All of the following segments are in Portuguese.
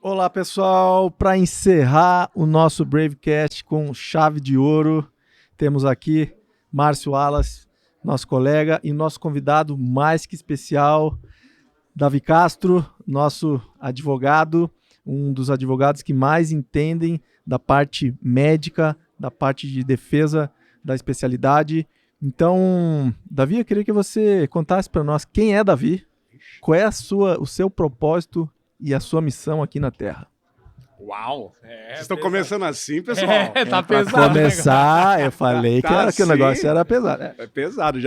Olá, pessoal. Para encerrar o nosso Bravecast com chave de ouro, temos aqui Márcio Wallace, nosso colega, e nosso convidado mais que especial, Davi Castro, nosso advogado, um dos advogados que mais entendem da parte médica, da parte de defesa da especialidade. Então, Davi, eu queria que você contasse para nós quem é Davi, qual é o seu propósito e a sua missão aqui na Terra. Uau! Vocês estão começando assim, pessoal? Tá Pra pesado. começar, eu falei Tá que o assim? negócio era pesado. É pesado,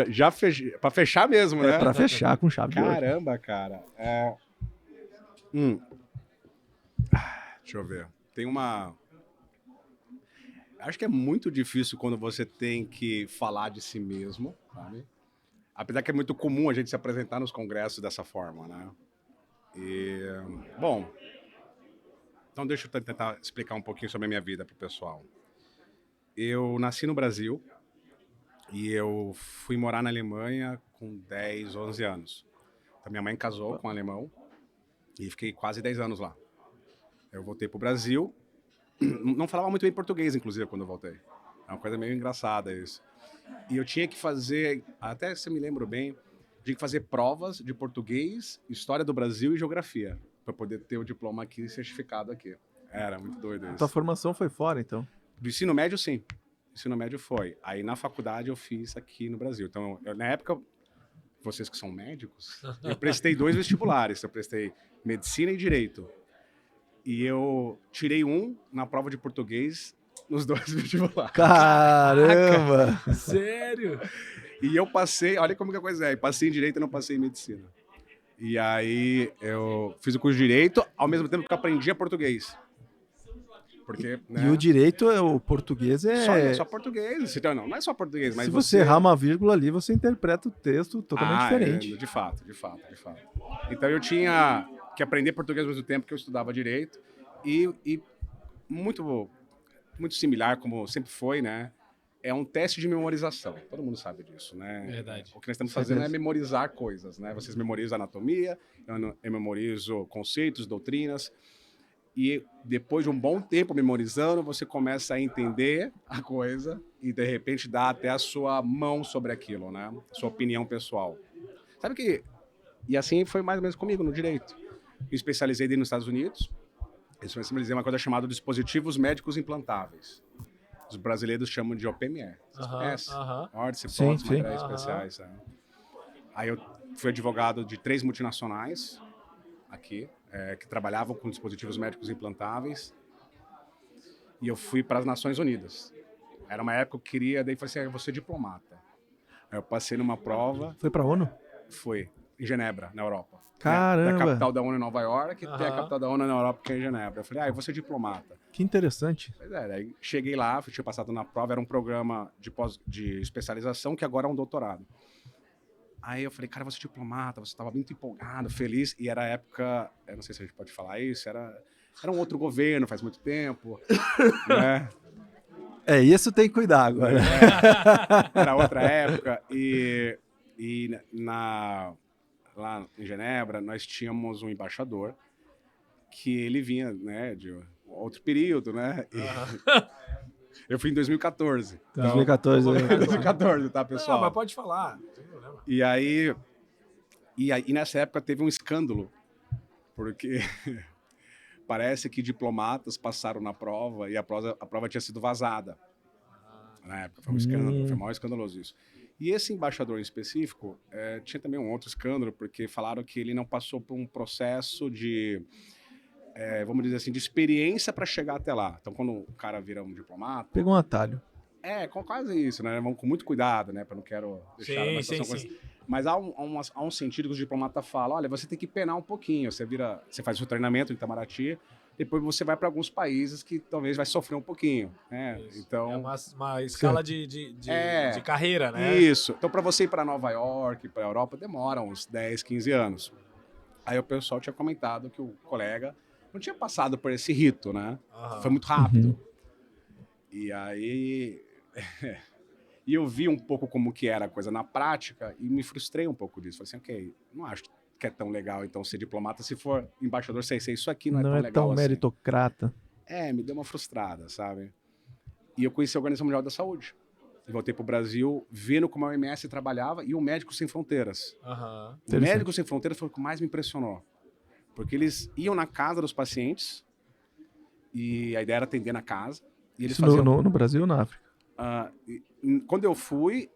pra fechar mesmo, né? É pra fechar com chave de ouro. Caramba, cara. Deixa eu ver. Tem uma... Acho que é muito difícil quando você tem que falar de si mesmo, sabe? Apesar que é muito comum a gente se apresentar nos congressos dessa forma, né? Bom, então deixa eu tentar explicar um pouquinho sobre a minha vida pro pessoal. Eu nasci no Brasil e eu fui morar na Alemanha com 10, 11 anos. Então, minha mãe casou com um alemão e fiquei quase 10 anos lá. Eu voltei pro Brasil, não falava muito bem português, inclusive, quando eu voltei. É uma coisa meio engraçada isso. E eu tinha que fazer, até se eu me lembro bem, tinha que fazer provas de português, história do Brasil e geografia, para poder ter o diploma aqui, certificado aqui. Era muito doido isso. Tua formação foi fora, então? Do ensino médio, sim. Ensino médio foi. Aí na faculdade eu fiz aqui no Brasil. Então, na época, vocês que são médicos, eu prestei 2 vestibulares. Eu prestei medicina e direito. E eu tirei na prova de português nos 2 vestibulares. Caramba! Sério? E eu passei, olha como que a coisa é, passei em direito e não passei em medicina. E aí eu fiz o curso de direito, ao mesmo tempo que eu aprendia português. Porque, né? E o direito, o português Só português. Então, não é só português, mas se você errar uma vírgula ali, você interpreta o texto totalmente diferente. De fato. Então eu tinha que aprender português ao mesmo tempo que eu estudava direito. E muito, muito similar, como sempre foi, né? É um teste de memorização. Todo mundo sabe disso, né? Verdade. O que nós estamos fazendo é memorizar coisas, né? Vocês memorizam anatomia, eu memorizo conceitos, doutrinas. E depois de um bom tempo memorizando, você começa a entender a coisa e, de repente, dá até a sua mão sobre aquilo, né? Sua opinião pessoal. Sabe que... E assim foi mais ou menos comigo no direito. Me especializei nos Estados Unidos. Eu especializei em uma coisa chamada dispositivos médicos implantáveis. Os brasileiros chamam de OPME. Vocês conhecem? Órtice, próteses, materiais especiais. Né? Aí eu fui advogado de 3 multinacionais aqui, que trabalhavam com dispositivos médicos implantáveis. E eu fui para as Nações Unidas. Era uma época que eu queria, daí falei assim, eu vou ser diplomata. Aí eu passei numa prova. Foi para a ONU? Foi, em Genebra, na Europa. Caramba! Da capital da ONU em Nova York, tem a capital da ONU na Europa, que é em Genebra. Eu falei, eu vou ser diplomata. Que interessante. Pois é, daí cheguei lá, tinha passado na prova, era um programa de especialização que agora é um doutorado. Aí eu falei, cara, você é diplomata, você estava muito empolgado, feliz, e era a época, eu não sei se a gente pode falar isso, era um outro governo, faz muito tempo, né? Isso tem que cuidar agora. Era outra época, lá em Genebra, nós tínhamos um embaixador que ele vinha, né, de outro período, né? Eu fui em 2014. 2014, tá, pessoal? Não, mas pode falar, não tem problema. E aí nessa época teve um escândalo, porque parece que diplomatas passaram na prova e a prova tinha sido vazada. Na época, foi um escândalo, foi mais escandaloso isso. E esse embaixador em específico tinha também um outro escândalo, porque falaram que ele não passou por um processo de, vamos dizer assim, de experiência para chegar até lá. Então, quando o cara vira um diplomata... Pegou um atalho. Com quase isso, né? Vamos com muito cuidado, né? Para não quero deixar uma situação... Sim. Mas há um sentido que os diplomatas falam, olha, você tem que penar um pouquinho. Você faz o seu treinamento em Itamaraty, depois você vai para alguns países que talvez vai sofrer um pouquinho, né? Então, é uma escala de carreira, né? Isso. Então, para você ir para Nova York, para a Europa, demora uns 10, 15 anos. Aí o pessoal tinha comentado que o colega não tinha passado por esse rito, né? Foi muito rápido. E aí... E eu vi um pouco como que era a coisa na prática e me frustrei um pouco disso. Falei assim, ok, não acho que é tão legal, então, ser diplomata. Se for embaixador, sei isso aqui não é tão Não é legal tão assim. meritocrata. Me deu uma frustrada, sabe? E eu conheci a Organização Mundial da Saúde. E voltei pro Brasil, vendo como a OMS trabalhava e o Médicos Sem Fronteiras. O Médicos Sem Fronteiras foi o que mais me impressionou. Porque eles iam na casa dos pacientes e a ideia era atender na casa. E eles Isso faziam... no Brasil ou na África? Quando eu fui,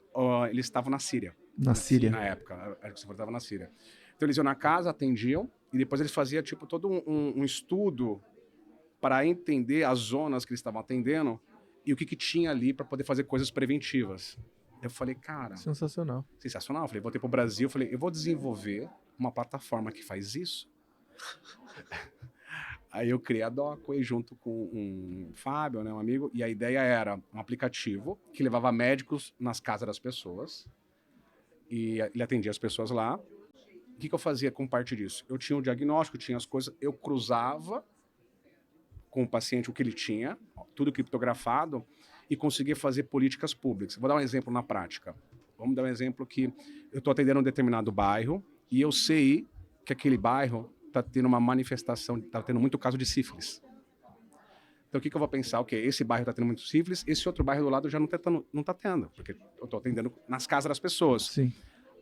eles estavam na Síria. Na Síria. Na época, eles estavam na Síria. Então eles iam na casa, atendiam, e depois eles faziam tipo todo um estudo para entender as zonas que eles estavam atendendo e o que tinha ali para poder fazer coisas preventivas. Eu falei, cara... Sensacional. Sensacional. Eu falei, voltei pro Brasil, falei, eu vou desenvolver uma plataforma que faz isso. Aí eu criei a Docway junto com um Fábio, né, um amigo, e a ideia era um aplicativo que levava médicos nas casas das pessoas e ele atendia as pessoas lá. O que eu fazia com parte disso? Eu tinha o diagnóstico, tinha as coisas, eu cruzava com o paciente o que ele tinha, tudo criptografado, e conseguia fazer políticas públicas. Vou dar um exemplo na prática. Vamos dar um exemplo que eu estou atendendo um determinado bairro e eu sei que aquele bairro está tendo uma manifestação, está tendo muito caso de sífilis. Então, o que eu vou pensar? Ok, esse bairro está tendo muito sífilis, esse outro bairro do lado já não está tendo, porque eu estou atendendo nas casas das pessoas. Sim.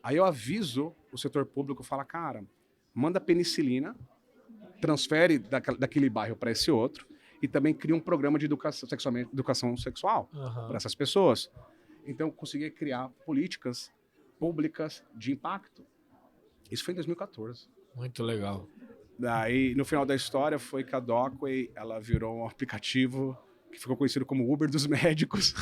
Aí eu aviso o setor público, fala, cara, manda penicilina, transfere daquele bairro para esse outro e também cria um programa de educação sexual para essas pessoas. Então, eu consegui criar políticas públicas de impacto. Isso foi em 2014. Muito legal. Daí, no final da história, foi que a Docway, ela virou um aplicativo que ficou conhecido como Uber dos médicos.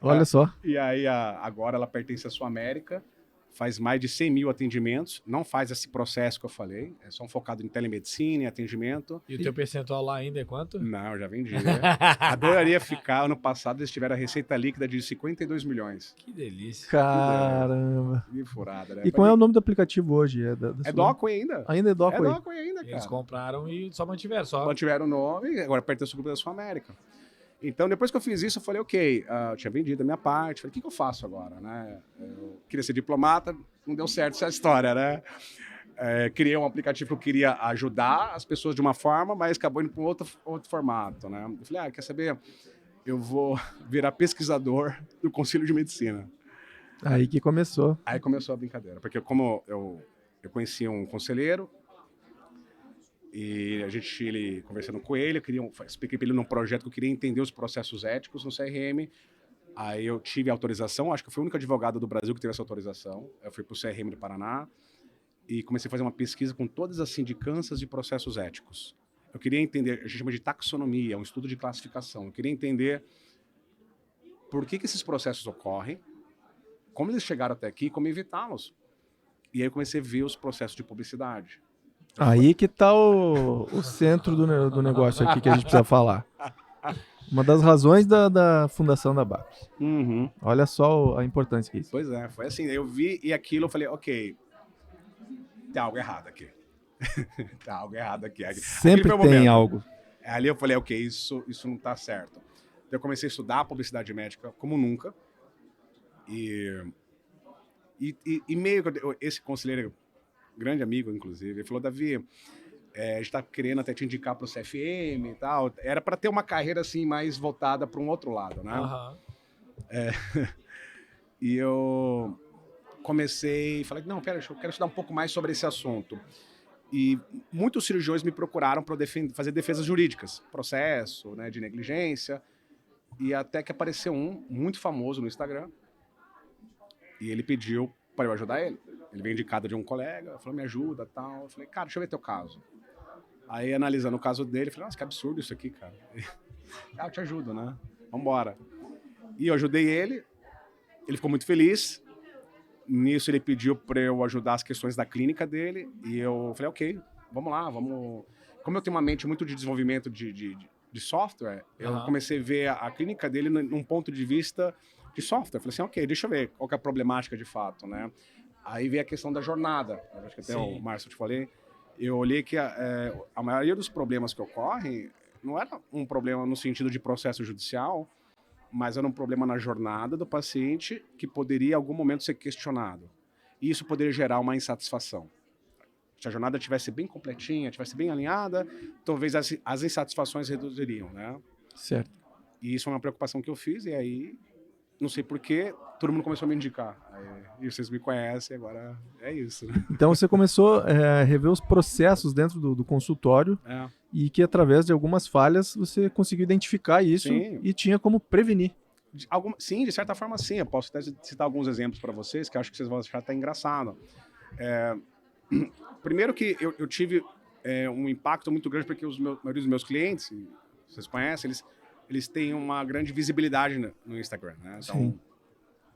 Olha só. E aí, agora ela pertence à Sul América, faz mais de 100 mil atendimentos, não faz esse processo que eu falei, é só focado em telemedicina, em atendimento. E o teu percentual lá ainda é quanto? Não, eu já vendi. Adoraria ficar. Ano passado eles tiveram a receita líquida de 52 milhões. Que delícia. Caramba. Que furada, né? E qual é o nome do aplicativo hoje? É Docway ainda. Ainda é Docway? É Docway ainda, cara. Eles compraram e só mantiveram. Mantiveram o nome, agora pertence ao grupo da Sul América. Então, depois que eu fiz isso, eu falei, ok, eu tinha vendido a minha parte, falei, o que eu faço agora, né? Eu queria ser diplomata, não deu certo essa história, né? Criei um aplicativo que eu queria ajudar as pessoas de uma forma, mas acabou indo para um outro formato, né? Eu falei, quer saber? Eu vou virar pesquisador do Conselho de Medicina. Aí que começou. Aí começou a brincadeira, porque como eu conheci um conselheiro, e ele conversando com ele, expliquei para ele num projeto que eu queria entender os processos éticos no CRM. Aí eu tive autorização, acho que eu fui o único advogado do Brasil que teve essa autorização. Eu fui para o CRM do Paraná e comecei a fazer uma pesquisa com todas as sindicâncias de processos éticos. Eu queria entender, a gente chama de taxonomia, um estudo de classificação. Eu queria entender por que esses processos ocorrem, como eles chegaram até aqui e como evitá-los. E aí eu comecei a ver os processos de publicidade. Aí que tá o centro do negócio aqui que a gente precisa falar. Uma das razões da fundação da Bacos. Uhum. Olha só a importância que é isso. Pois é, foi assim, eu vi e aquilo eu falei, ok, tem algo errado aqui. Tem algo errado aqui. Sempre tem algo. Ali eu falei, ok, isso não tá certo. Então eu comecei a estudar publicidade médica como nunca. E meio que esse conselheiro, grande amigo, inclusive, ele falou, Davi, a gente tá querendo até te indicar pro CFM e tal. Era para ter uma carreira assim mais voltada para um outro lado, né? E eu comecei, falei, não, pera, eu quero estudar um pouco mais sobre esse assunto. E muitos cirurgiões me procuraram para fazer defesas jurídicas, processo, né, de negligência. E até que apareceu um muito famoso no Instagram. E ele pediu para eu ajudar ele. Ele veio indicado de um colega, falou, me ajuda, tal. Eu falei, cara, deixa eu ver teu caso. Aí, analisando o caso dele, eu falei, nossa, que absurdo isso aqui, cara. Eu te ajudo, né? Vambora. E eu ajudei ele ficou muito feliz. Nisso, ele pediu para eu ajudar as questões da clínica dele. E eu falei, ok, vamos lá, vamos... Como eu tenho uma mente muito de desenvolvimento de software, eu comecei a ver a clínica dele num ponto de vista de software. Eu falei assim, ok, deixa eu ver qual que é a problemática de fato, né? Aí veio a questão da jornada. Acho que até o Márcio te falei. Eu olhei que a maioria dos problemas que ocorrem não era um problema no sentido de processo judicial, mas era um problema na jornada do paciente que poderia, em algum momento, ser questionado. e isso poderia gerar uma insatisfação. Se a jornada estivesse bem completinha, estivesse bem alinhada, talvez as insatisfações reduziriam, né? Certo. E isso é uma preocupação que eu fiz, e aí, não sei porquê, todo mundo começou a me indicar. E vocês me conhecem, agora é isso. Né? Então você começou a rever os processos dentro do consultório e que através de algumas falhas você conseguiu identificar isso e tinha como prevenir. Sim, de certa forma sim. Eu posso até citar alguns exemplos para vocês que eu acho que vocês vão achar até engraçado. Primeiro que eu tive um impacto muito grande porque a maioria dos meus clientes, vocês conhecem, eles têm uma grande visibilidade no Instagram, né? Então, sim.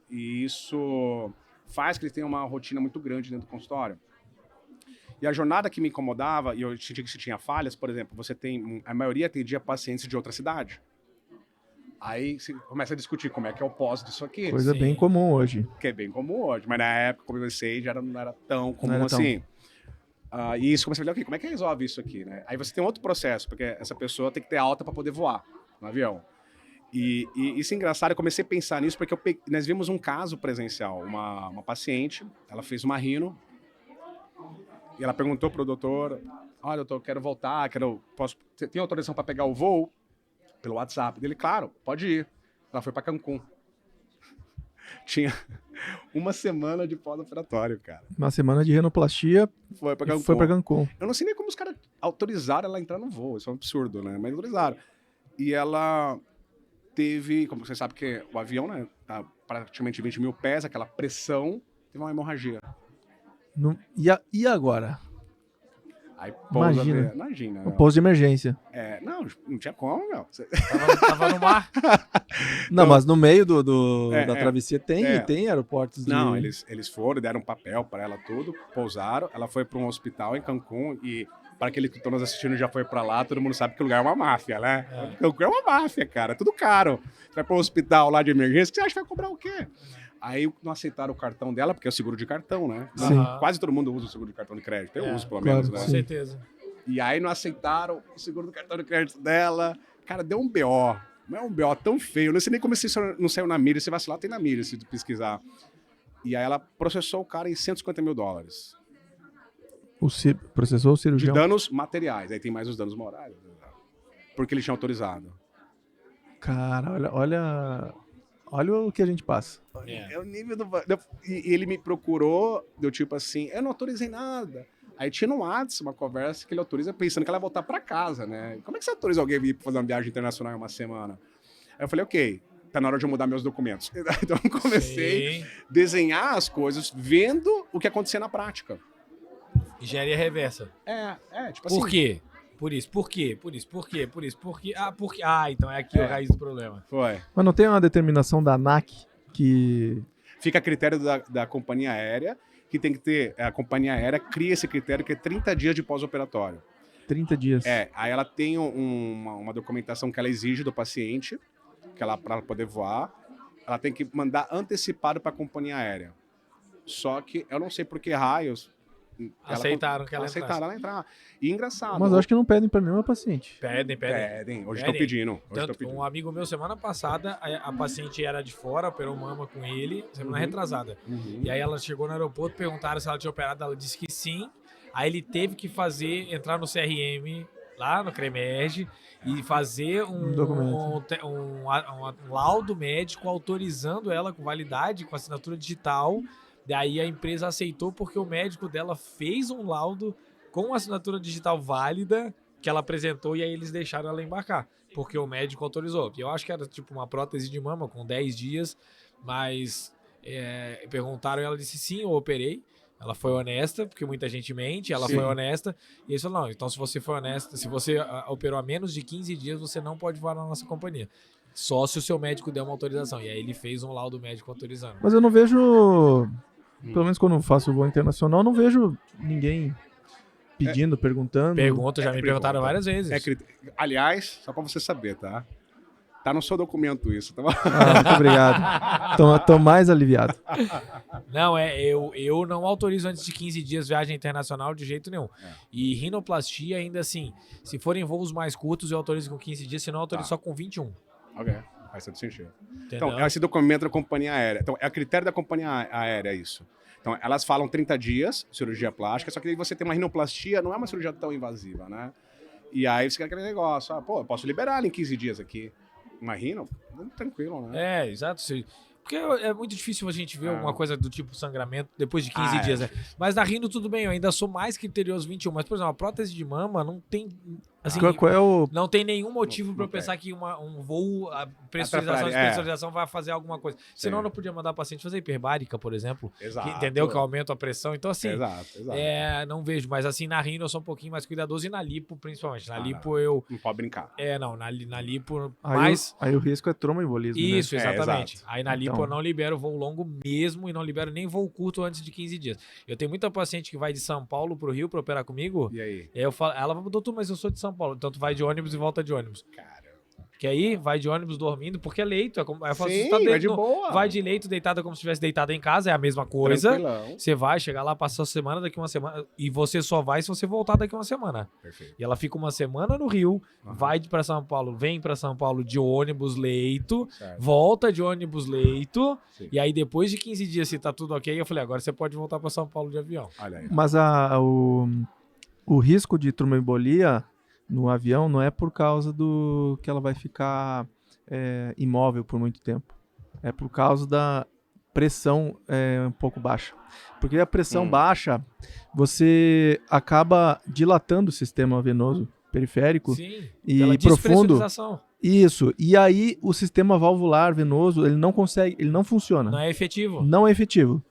E isso faz que eles tenham uma rotina muito grande dentro do consultório. E a jornada que me incomodava, e eu senti que se tinha falhas, por exemplo, a maioria atendia pacientes de outra cidade. Aí você começa a discutir como é que é o pós disso aqui. Coisa bem comum hoje. Que é bem comum hoje, mas na época, como eu comecei, já não era tão comum assim. E isso começa a ver, okay, como é que resolve isso aqui, né? Aí você tem outro processo, porque essa pessoa tem que ter alta para poder voar no avião. E isso é engraçado, eu comecei a pensar nisso porque nós vimos um caso presencial, uma paciente, ela fez uma rino, e ela perguntou pro doutor, olha, doutor, quero voltar, você tem autorização para pegar o voo? Pelo WhatsApp dele, claro, pode ir. Ela foi para Cancún. Tinha uma semana de pós-operatório, cara. Uma semana de renoplastia. Foi para Cancún. Eu não sei nem como os caras autorizaram ela a entrar no voo. Isso é um absurdo, né? Mas autorizaram. E ela teve, como você sabe que o avião, né, tá praticamente 20 mil pés, aquela pressão, teve uma hemorragia. E agora? Aí, imagina. O pouso de emergência. Não tinha como, meu. Tava no mar. Não, então, mas no meio da travessia tem aeroportos. Não, eles foram, deram um papel para ela tudo, pousaram. Ela foi para um hospital em Cancún e para aquele que estão nos assistindo já foi para lá, todo mundo sabe que o lugar é uma máfia, né? Cancún é uma máfia, cara, tudo caro. Você vai para um hospital lá de emergência, que você acha que vai cobrar o quê? Aí não aceitaram o cartão dela, porque é o seguro de cartão, né? Sim. Quase todo mundo usa o seguro de cartão de crédito. Eu uso, pelo menos, né? Com certeza. E aí não aceitaram o seguro do cartão de crédito dela. Cara, deu um BO. Não é um BO tão feio. Eu não sei nem como isso não saiu na mídia. Se vacilar, tem na mídia, se tu pesquisar. E aí ela processou o cara em $150 mil. Processou o cirurgião? De danos materiais. Aí tem mais os danos morais. Porque ele tinha autorizado. Cara, olha o que a gente passa. É o nível do... E ele me procurou, deu tipo assim, eu não autorizei nada. Aí tinha no WhatsApp uma conversa que ele autoriza pensando que ela ia voltar pra casa, né? Como é que você autoriza alguém a vir fazer uma viagem internacional em uma semana? Aí eu falei, ok, tá na hora de eu mudar meus documentos. Então eu comecei a desenhar as coisas, vendo o que acontecia na prática. Engenharia reversa. Tipo assim... Por quê? Por isso, por quê? Por isso, por quê? Por isso, por quê? Então é aqui a raiz do problema. Foi. Mas não tem uma determinação da ANAC que... Fica a critério da companhia aérea, que tem que ter... A companhia aérea cria esse critério que é 30 dias de pós-operatório. 30 dias. Aí ela tem uma documentação que ela exige do paciente, que ela, para poder voar, ela tem que mandar antecipado para a companhia aérea. Só que eu não sei por que raios... Aceitaram ela entrar. E engraçado. Mas eu acho que não pedem para nenhuma paciente. Pedem. Hoje estão pedindo. Um amigo meu, semana passada, a paciente era de fora, operou mama com ele, semana retrasada. E aí ela chegou no aeroporto, perguntaram se ela tinha operado, ela disse que sim. Aí ele teve que entrar no CRM, lá no CREMERGE, e fazer um laudo médico autorizando ela com validade, com assinatura digital. Daí a empresa aceitou porque o médico dela fez um laudo com assinatura digital válida que ela apresentou e aí eles deixaram ela embarcar, porque o médico autorizou. Eu acho que era tipo uma prótese de mama com 10 dias, mas perguntaram e ela disse sim, eu operei. Ela foi honesta, porque muita gente mente, ela foi honesta. E eles falaram, não, então se você foi honesta, se você operou há menos de 15 dias, você não pode voar na nossa companhia. Só se o seu médico der uma autorização. E aí ele fez um laudo médico autorizando. Mas eu não vejo... Pelo menos quando eu faço voo internacional, não vejo ninguém pedindo, perguntando. Já me perguntaram várias vezes. Aliás, só pra você saber, tá? Tá no seu documento isso, tá bom? Muito obrigado. Tô mais aliviado. Não, eu não autorizo antes de 15 dias viagem internacional de jeito nenhum. E rinoplastia, ainda assim, se forem voos mais curtos, eu autorizo com 15 dias, senão eu autorizo só com 21. Ok. Faz todo sentido. Entendeu? Então, esse documento da companhia aérea. Então, é a critério da companhia aérea isso. Então, elas falam 30 dias, cirurgia plástica, só que aí você tem uma rinoplastia, não é uma cirurgia tão invasiva, né? E aí você quer aquele negócio, eu posso liberar ela em 15 dias aqui. Uma rino, tranquilo, né? Exato. Porque é muito difícil a gente ver alguma coisa do tipo sangramento depois de 15 dias, né? Mas na Rhino tudo bem, eu ainda sou mais criterioso 21. Mas, por exemplo, a prótese de mama não tem... Assim, Qual é o... não tem nenhum motivo pra eu tem. pensar que um voo, a pressurização, despressurização vai fazer alguma coisa. Senão eu não podia mandar o paciente fazer hiperbárica, por exemplo. Exato. Entendeu? Que aumenta a pressão. Então, assim, Exato. não vejo. Mas, assim, na Rhino eu sou um pouquinho mais cuidadoso e na lipo, principalmente. Na lipo Não pode brincar. Na lipo, Aí o risco é tromboembolismo, né? Isso, exatamente. exato. Aí na lipo eu não libero voo longo mesmo e não libero nem voo curto antes de 15 dias. Eu tenho muita paciente que vai de São Paulo pro Rio pra operar comigo. E aí? Eu falo, ela fala, doutor, mas eu sou de São Paulo. Então tu vai de ônibus e volta de ônibus. Caramba. Que aí vai de ônibus dormindo, porque é leito. Aí eu falo, Sim, você tá vai de boa. Vai de leito deitada como se estivesse deitada em casa, é a mesma coisa. Tranquilão. Você vai chegar lá, passar a semana, daqui uma semana. E você só vai se você voltar daqui uma semana. Perfeito. E ela fica uma semana no Rio, vai pra São Paulo, vem pra São Paulo de ônibus leito, Certo. volta de ônibus leito, Sim. e aí depois de 15 dias, se tá tudo ok, eu falei, agora você pode voltar pra São Paulo de avião. Olha aí. Mas o risco de tromboembolia no avião não é por causa do que ela vai ficar imóvel por muito tempo. É por causa da pressão um pouco baixa. Porque a pressão baixa, você acaba dilatando o sistema venoso periférico Sim, e pela profundo. despressurização. Isso. E aí o sistema valvular venoso, ele não funciona. Não é efetivo. Não é efetivo.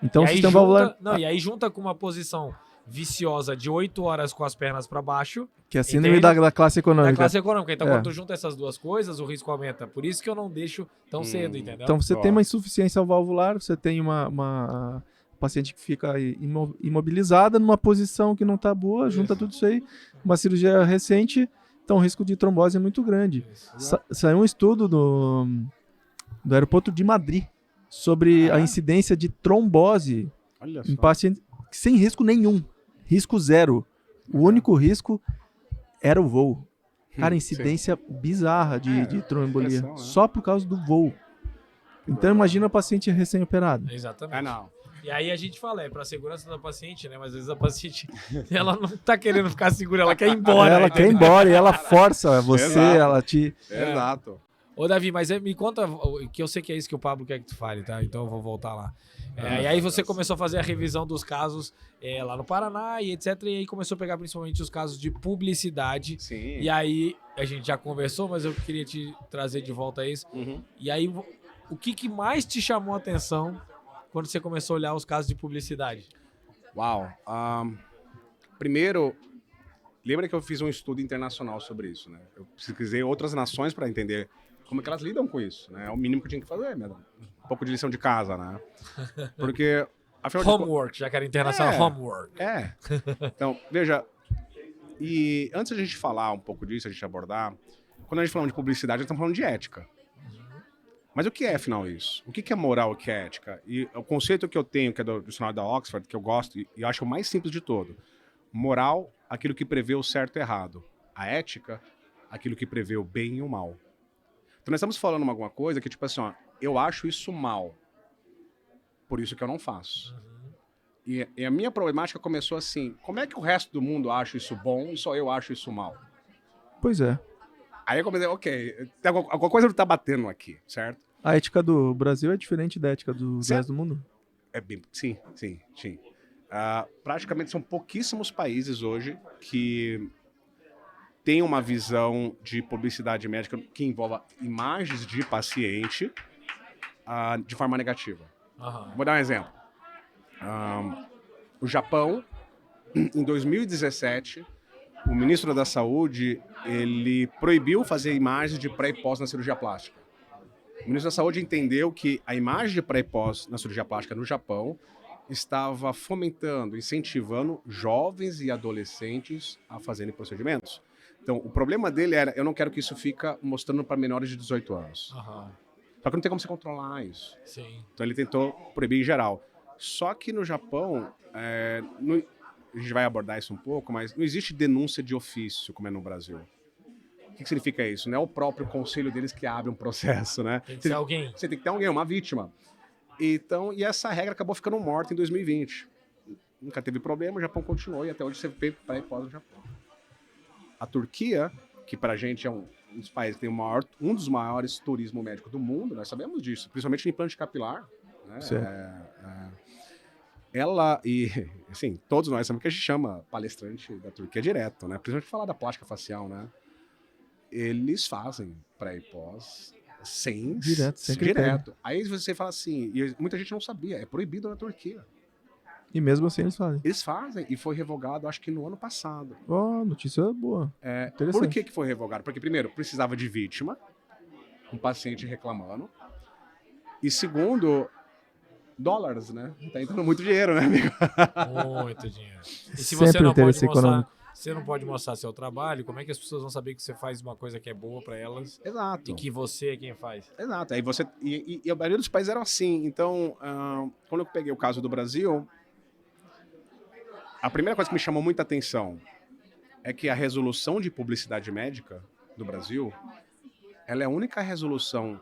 Então e o aí sistema junta, valvular... não, e aí junta com uma posição viciosa de 8 horas com as pernas pra baixo, Que é a síndrome da classe econômica. da classe econômica. Então, É. quando tu junta essas duas coisas, o risco aumenta. Por isso que eu não deixo tão cedo, entendeu? Então você Ó. tem uma insuficiência valvular, você tem uma paciente que fica imobilizada numa posição que não está boa, junta tudo isso aí, uma cirurgia recente, então o risco de trombose é muito grande. Saiu um estudo do aeroporto de Madrid sobre a incidência de trombose Olha em só. pacientes sem risco nenhum, risco zero. O único risco era o voo. Cara, incidência bizarra de tromboembolia, pressão, né? só por causa do voo. Então imagina a paciente recém-operada. Exatamente. Não. E aí a gente fala, é pra segurança da paciente, né? Mas às vezes a paciente, ela não tá querendo ficar segura, ela quer ir embora. Ela quer ir embora e ela força você, Exato. ela te... Exato. Ô, Davi, mas me conta, que eu sei que é isso que o Pablo quer que tu fale, tá? Então eu vou voltar lá. E aí você começou a fazer a revisão dos casos lá no Paraná e etc. E aí começou a pegar principalmente os casos de publicidade. Sim. E aí, a gente já conversou, mas eu queria te trazer de volta a isso. E aí, o que mais te chamou a atenção quando você começou a olhar os casos de publicidade? Uau. Primeiro, lembra que eu fiz um estudo internacional sobre isso, né? Eu pesquisei outras nações para entender como é que elas lidam com isso, né? É o mínimo que eu tinha que fazer, mesmo. Um pouco de lição de casa, né? Porque... afinal de Homework, já que era internacional, homework. Então, veja, e antes da gente falar um pouco disso, a gente abordar, quando a gente fala de publicidade, nós estamos falando de ética. Mas o que é, afinal, isso? O que é moral, o que é ética? E o conceito que eu tenho, que é do dicionário da Oxford, que eu gosto e acho o mais simples de todo. Moral, aquilo que prevê o certo e errado. A ética, aquilo que prevê o bem e o mal. Então nós estamos falando alguma coisa que, tipo assim, ó, eu acho isso mal. Por isso que eu não faço. E a minha problemática começou assim, como é que o resto do mundo acha isso bom e só eu acho isso mal? Pois é. Aí eu comecei, ok, alguma coisa tá batendo aqui, certo? A ética do Brasil é diferente da ética do resto do mundo? Sim. Praticamente são pouquíssimos países hoje que têm uma visão de publicidade médica que envolva imagens de paciente de forma negativa. Vou dar um exemplo. O Japão, em 2017, o ministro da Saúde, ele proibiu fazer imagens de pré e pós na cirurgia plástica. O ministro da Saúde entendeu que a imagem de pré e pós na cirurgia plástica no Japão estava fomentando, incentivando jovens e adolescentes a fazerem procedimentos. Então, o problema dele era, eu não quero que isso fique mostrando para menores de 18 anos. Só que não tem como você controlar isso. Sim. Então ele tentou proibir em geral. Só que no Japão, a gente vai abordar isso um pouco, mas não existe denúncia de ofício, como é no Brasil. que significa isso? Não é o próprio conselho deles que abre um processo, né? Tem que ser alguém. Você tem que ter alguém, uma vítima. Então, e essa regra acabou ficando morta em 2020. Nunca teve problema, o Japão continuou e até hoje você vê para e pós no Japão. A Turquia, que pra gente é um dos países que tem um dos maiores turismo médico do mundo, nós sabemos disso, principalmente em implante capilar, né? Ela e, assim, todos nós sabemos que a gente chama palestrante da Turquia direto, né? Principalmente falar da plástica facial, né? Eles fazem pré e pós sem direto. Aí você fala assim, e muita gente não sabia, é proibido na Turquia. E mesmo assim eles fazem. Eles fazem, e foi revogado, acho que no ano passado. Notícia boa. Por que foi revogado? Porque, primeiro, precisava de vítima, um paciente reclamando, e segundo, dólares, né? Tá entrando muito dinheiro, né, amigo? Muito dinheiro. E se Sempre você não pode interesse mostrar, econômico. você não pode mostrar seu trabalho, como é que as pessoas vão saber que você faz uma coisa que é boa pra elas Exato. e que você é quem faz? Exato. Aí você, e a maioria dos países eram assim. Então, quando eu peguei o caso do Brasil, a primeira coisa que me chamou muita atenção é que a resolução de publicidade médica do Brasil, ela é a única resolução,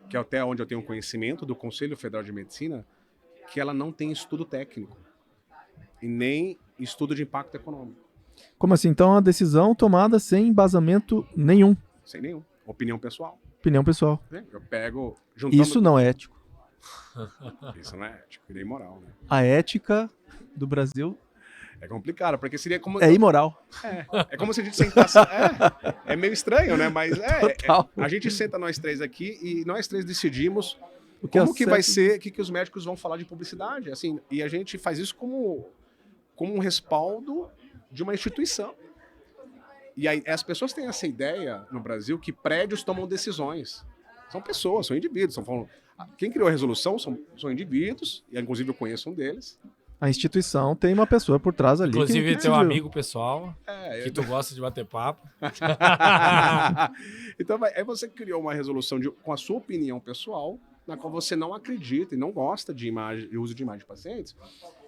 que até onde eu tenho conhecimento, do Conselho Federal de Medicina, que ela não tem estudo técnico e nem estudo de impacto econômico. Como assim? Então a decisão tomada sem embasamento nenhum. Sem nenhum. Opinião pessoal. Opinião pessoal. Né? Eu pego... Juntando... Isso não é ético. Isso não é ético, é imoral, né? A ética do Brasil é complicado, porque seria como... é imoral. É como se a gente sentasse... É meio estranho, né? Mas a gente senta nós três aqui e nós três decidimos como que vai ser, o que os médicos vão falar de publicidade. Assim, e a gente faz isso como um respaldo de uma instituição. E aí as pessoas têm essa ideia no Brasil que prédios tomam decisões. São pessoas, são indivíduos. Quem criou a resolução são indivíduos, e inclusive eu conheço um deles. A instituição tem uma pessoa por trás ali. Inclusive teu amigo pessoal, que tu gosta de bater papo. Então, aí você criou uma resolução com a sua opinião pessoal, na qual você não acredita e não gosta de uso de imagem de pacientes.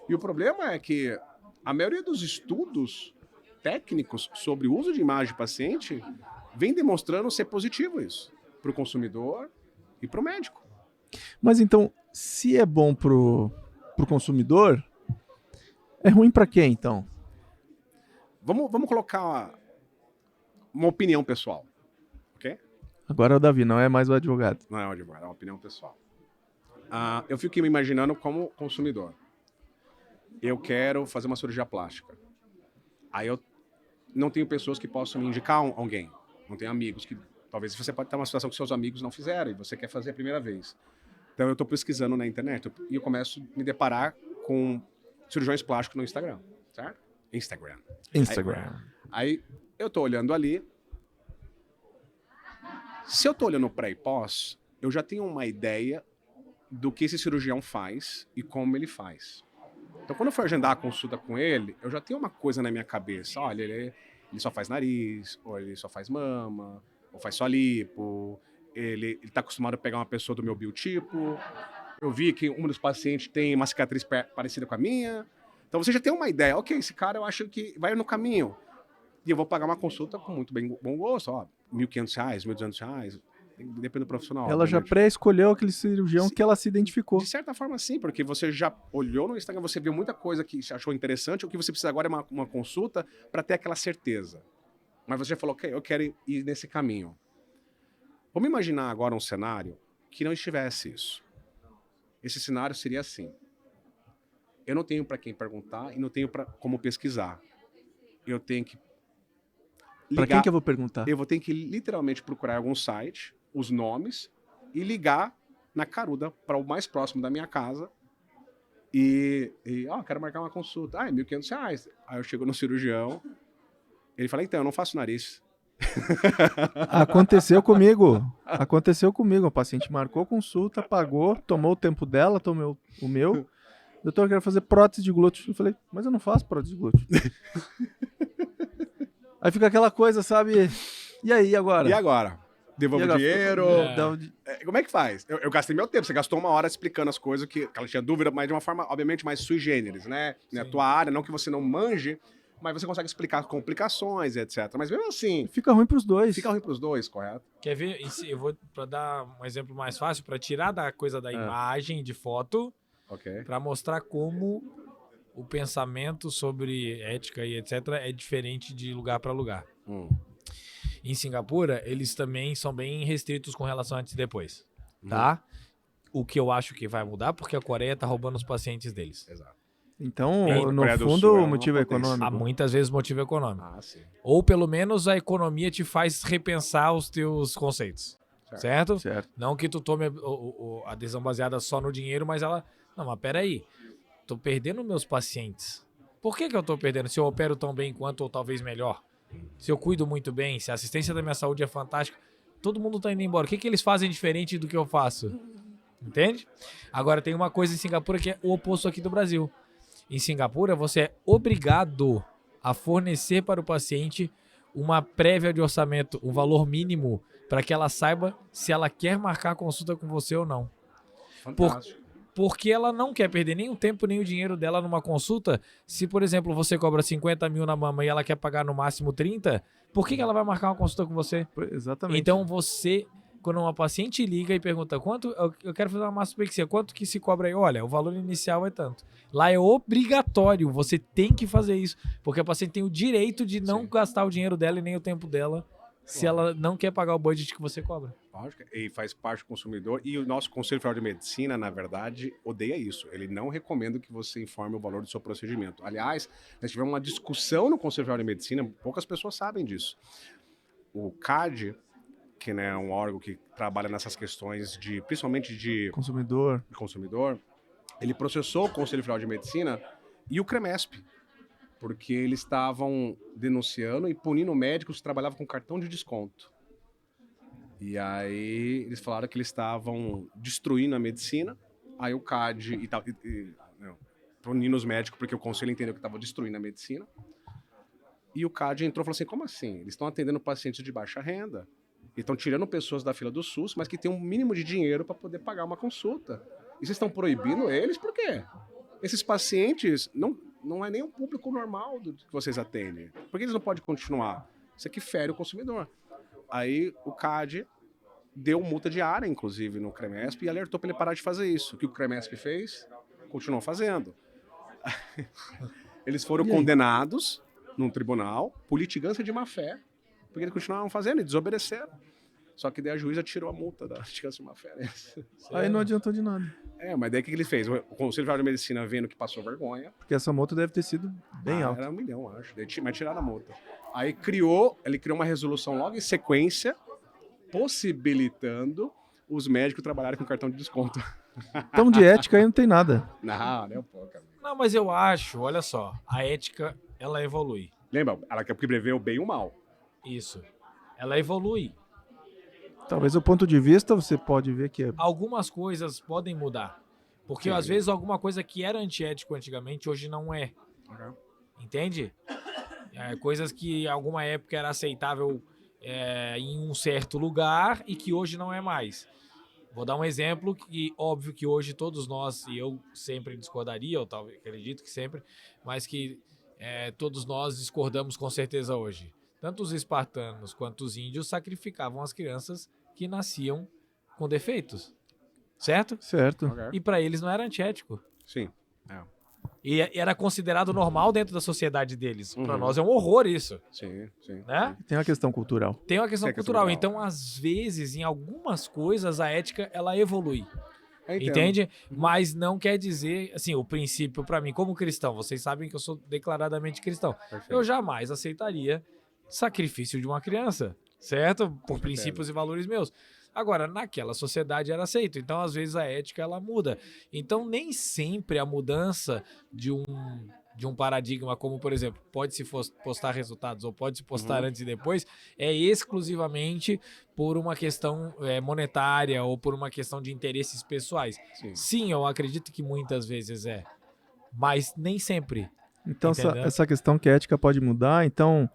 E o problema é que a maioria dos estudos técnicos sobre o uso de imagem de paciente vem demonstrando ser positivo isso, para o consumidor e para o médico. Mas então, se é bom pro consumidor, é ruim para quem, então? Vamos colocar uma opinião pessoal, ok? Agora é o Davi, não é mais o advogado. Não é o advogado, é uma opinião pessoal. Eu fico me imaginando como consumidor. Eu quero fazer uma cirurgia plástica. Aí eu não tenho pessoas que possam me indicar alguém. Não tenho amigos que... Talvez você pode estar numa situação que seus amigos não fizeram e você quer fazer a primeira vez. Então eu estou pesquisando na internet e eu começo a me deparar com cirurgiões plásticos no Instagram, certo? Instagram. Aí eu estou olhando ali. Se eu estou olhando pré e pós, eu já tenho uma ideia do que esse cirurgião faz e como ele faz. Então, quando eu for agendar a consulta com ele, eu já tenho uma coisa na minha cabeça. Olha, ele só faz nariz, ou ele só faz mama, ou faz só lipo. Ele tá acostumado a pegar uma pessoa do meu biotipo. Eu vi que um dos pacientes tem uma cicatriz parecida com a minha. Então, você já tem uma ideia. Ok, esse cara eu acho que vai no caminho. E eu vou pagar uma consulta com muito bom gosto. Ó, R$1.500, R$1.200. Depende do profissional. Ela já pré-escolheu aquele cirurgião que ela se identificou. De certa forma, sim, porque você já olhou no Instagram, você viu muita coisa que achou interessante, o que você precisa agora é uma consulta para ter aquela certeza. Mas você já falou, ok, eu quero ir nesse caminho. Vamos imaginar agora um cenário que não estivesse isso. Esse cenário seria assim. Eu não tenho para quem perguntar e não tenho como pesquisar. Eu tenho que Para quem que eu vou perguntar? Eu vou ter que literalmente procurar algum site, os nomes, e ligar na caruda para o mais próximo da minha casa. Quero marcar uma consulta. É R$1.500. Aí eu chego no cirurgião, ele fala, então, eu não faço nariz. Aconteceu comigo. O paciente marcou consulta, pagou, tomou o tempo dela, tomou o meu. Doutor, eu quero fazer prótese de glúteo. Eu falei, mas eu não faço prótese de glúteo. Aí fica aquela coisa, sabe? E aí, agora? E agora? Devolve o dinheiro? Como é que faz? Eu gastei meu tempo. Você gastou uma hora explicando as coisas que ela tinha dúvida, mas de uma forma, obviamente, mais sui generis, né? Na tua área, não que você não manje, mas você consegue explicar complicações, etc. Mas mesmo assim, Fica ruim pros dois. fica ruim pros dois, correto? Quer ver? Eu vou para dar um exemplo mais fácil, para tirar da coisa da imagem, de foto, Ok. para mostrar como o pensamento sobre ética e etc. é diferente de lugar para lugar. Em Singapura, eles também são bem restritos com relação a antes e depois, tá? O que eu acho que vai mudar, porque a Coreia tá roubando os pacientes deles. Exato. Então, E no Coreia do fundo, Sul é o uma motivo é potência. Há econômico. muitas vezes motivo econômico. Ah, sim. Ou pelo menos a economia te faz repensar os teus conceitos, certo? Certo. Não que tu tome a decisão baseada só no dinheiro, mas ela... Não, mas peraí, tô perdendo meus pacientes. Por que eu tô perdendo? Se eu opero tão bem quanto ou talvez melhor? Se eu cuido muito bem, se a assistência da minha saúde é fantástica, todo mundo tá indo embora. O que eles fazem diferente do que eu faço? Entende? Agora, tem uma coisa em Singapura que é o oposto aqui do Brasil. Em Singapura, você é obrigado a fornecer para o paciente uma prévia de orçamento, um valor mínimo, para que ela saiba se ela quer marcar a consulta com você ou não. Fantástico. Porque ela não quer perder nem o tempo nem o dinheiro dela numa consulta. Se, por exemplo, você cobra 50 mil na mama e ela quer pagar no máximo 30, por que ela vai marcar uma consulta com você? Exatamente. Então você, quando uma paciente liga e pergunta quanto, eu quero fazer uma mastopexia, quanto que se cobra aí? Olha, o valor inicial é tanto. Lá é obrigatório, você tem que fazer isso, porque a paciente tem o direito de não gastar o dinheiro dela e nem o tempo dela, se ela não quer pagar o budget que você cobra. Lógico, e faz parte do consumidor. E o nosso Conselho Federal de Medicina, na verdade, odeia isso. Ele não recomenda que você informe o valor do seu procedimento. Aliás, nós tivemos uma discussão no Conselho Federal de Medicina, poucas pessoas sabem disso. O CAD, que né, é um órgão que trabalha nessas questões de, principalmente de consumidor, ele processou o Conselho Federal de Medicina e o CREMESP, porque eles estavam denunciando e punindo médicos que trabalhavam com cartão de desconto. E aí eles falaram que eles estavam destruindo a medicina, aí o CAD e tal, punindo os médicos porque o conselho entendeu que estava destruindo a medicina. E o CAD entrou e falou assim, como assim? Eles estão atendendo pacientes de baixa renda, e estão tirando pessoas da fila do SUS, mas que tem um mínimo de dinheiro para poder pagar uma consulta. E vocês estão proibindo eles por quê? Esses pacientes não é nem o público normal do que vocês atendem. Por que eles não podem continuar? Isso aqui fere o consumidor. Aí o CAD deu multa diária, inclusive, no CREMESP e alertou para ele parar de fazer isso. O que o CREMESP fez? Continuou fazendo. Eles foram condenados num tribunal por litigância de má-fé, porque eles continuavam fazendo e desobedeceram. Só que daí a juíza tirou a multa da litigância de má-fé. Né? Aí não adiantou de nada. Mas daí o que ele fez? O Conselho Federal de Medicina vendo que passou vergonha. Porque essa multa deve ter sido bem alta. Era 1 milhão, acho. Mas tiraram a multa. Aí ele criou uma resolução logo em sequência, possibilitando os médicos trabalharem com cartão de desconto. Então de ética aí não tem nada. Não, nem um pouco. Não, mas eu acho, olha só, a ética, ela evolui. Lembra? Ela quer prever o bem e o mal. Isso. Ela evolui. Talvez o ponto de vista você pode ver que é... Algumas coisas podem mudar. Porque às vezes alguma coisa que era antiético antigamente, hoje não é. Entende? Coisas que em alguma época era aceitável em um certo lugar e que hoje não é mais. Vou dar um exemplo que, óbvio que hoje todos nós, e eu sempre discordaria, ou talvez acredito que sempre, mas que todos nós discordamos com certeza hoje. Tanto os espartanos quanto os índios sacrificavam as crianças que nasciam com defeitos. Certo? Certo. E para eles não era antiético. Sim. E era considerado normal dentro da sociedade deles. Para nós é um horror isso. Sim. Né? Tem uma questão cultural. Tem uma questão cultural. Então, às vezes, em algumas coisas, a ética ela evolui. Entende? Mas não quer dizer, assim, o princípio para mim, como cristão, vocês sabem que eu sou declaradamente cristão. Perfeito. Eu jamais aceitaria sacrifício de uma criança, certo? Por princípios e valores meus. Agora, naquela sociedade era aceito. Então, às vezes, a ética ela muda. Então, nem sempre a mudança de um paradigma, como, por exemplo, pode-se postar resultados ou pode-se postar antes e depois, é exclusivamente por uma questão monetária ou por uma questão de interesses pessoais. Sim, eu acredito que muitas vezes mas nem sempre. Então, essa questão que a ética pode mudar, então,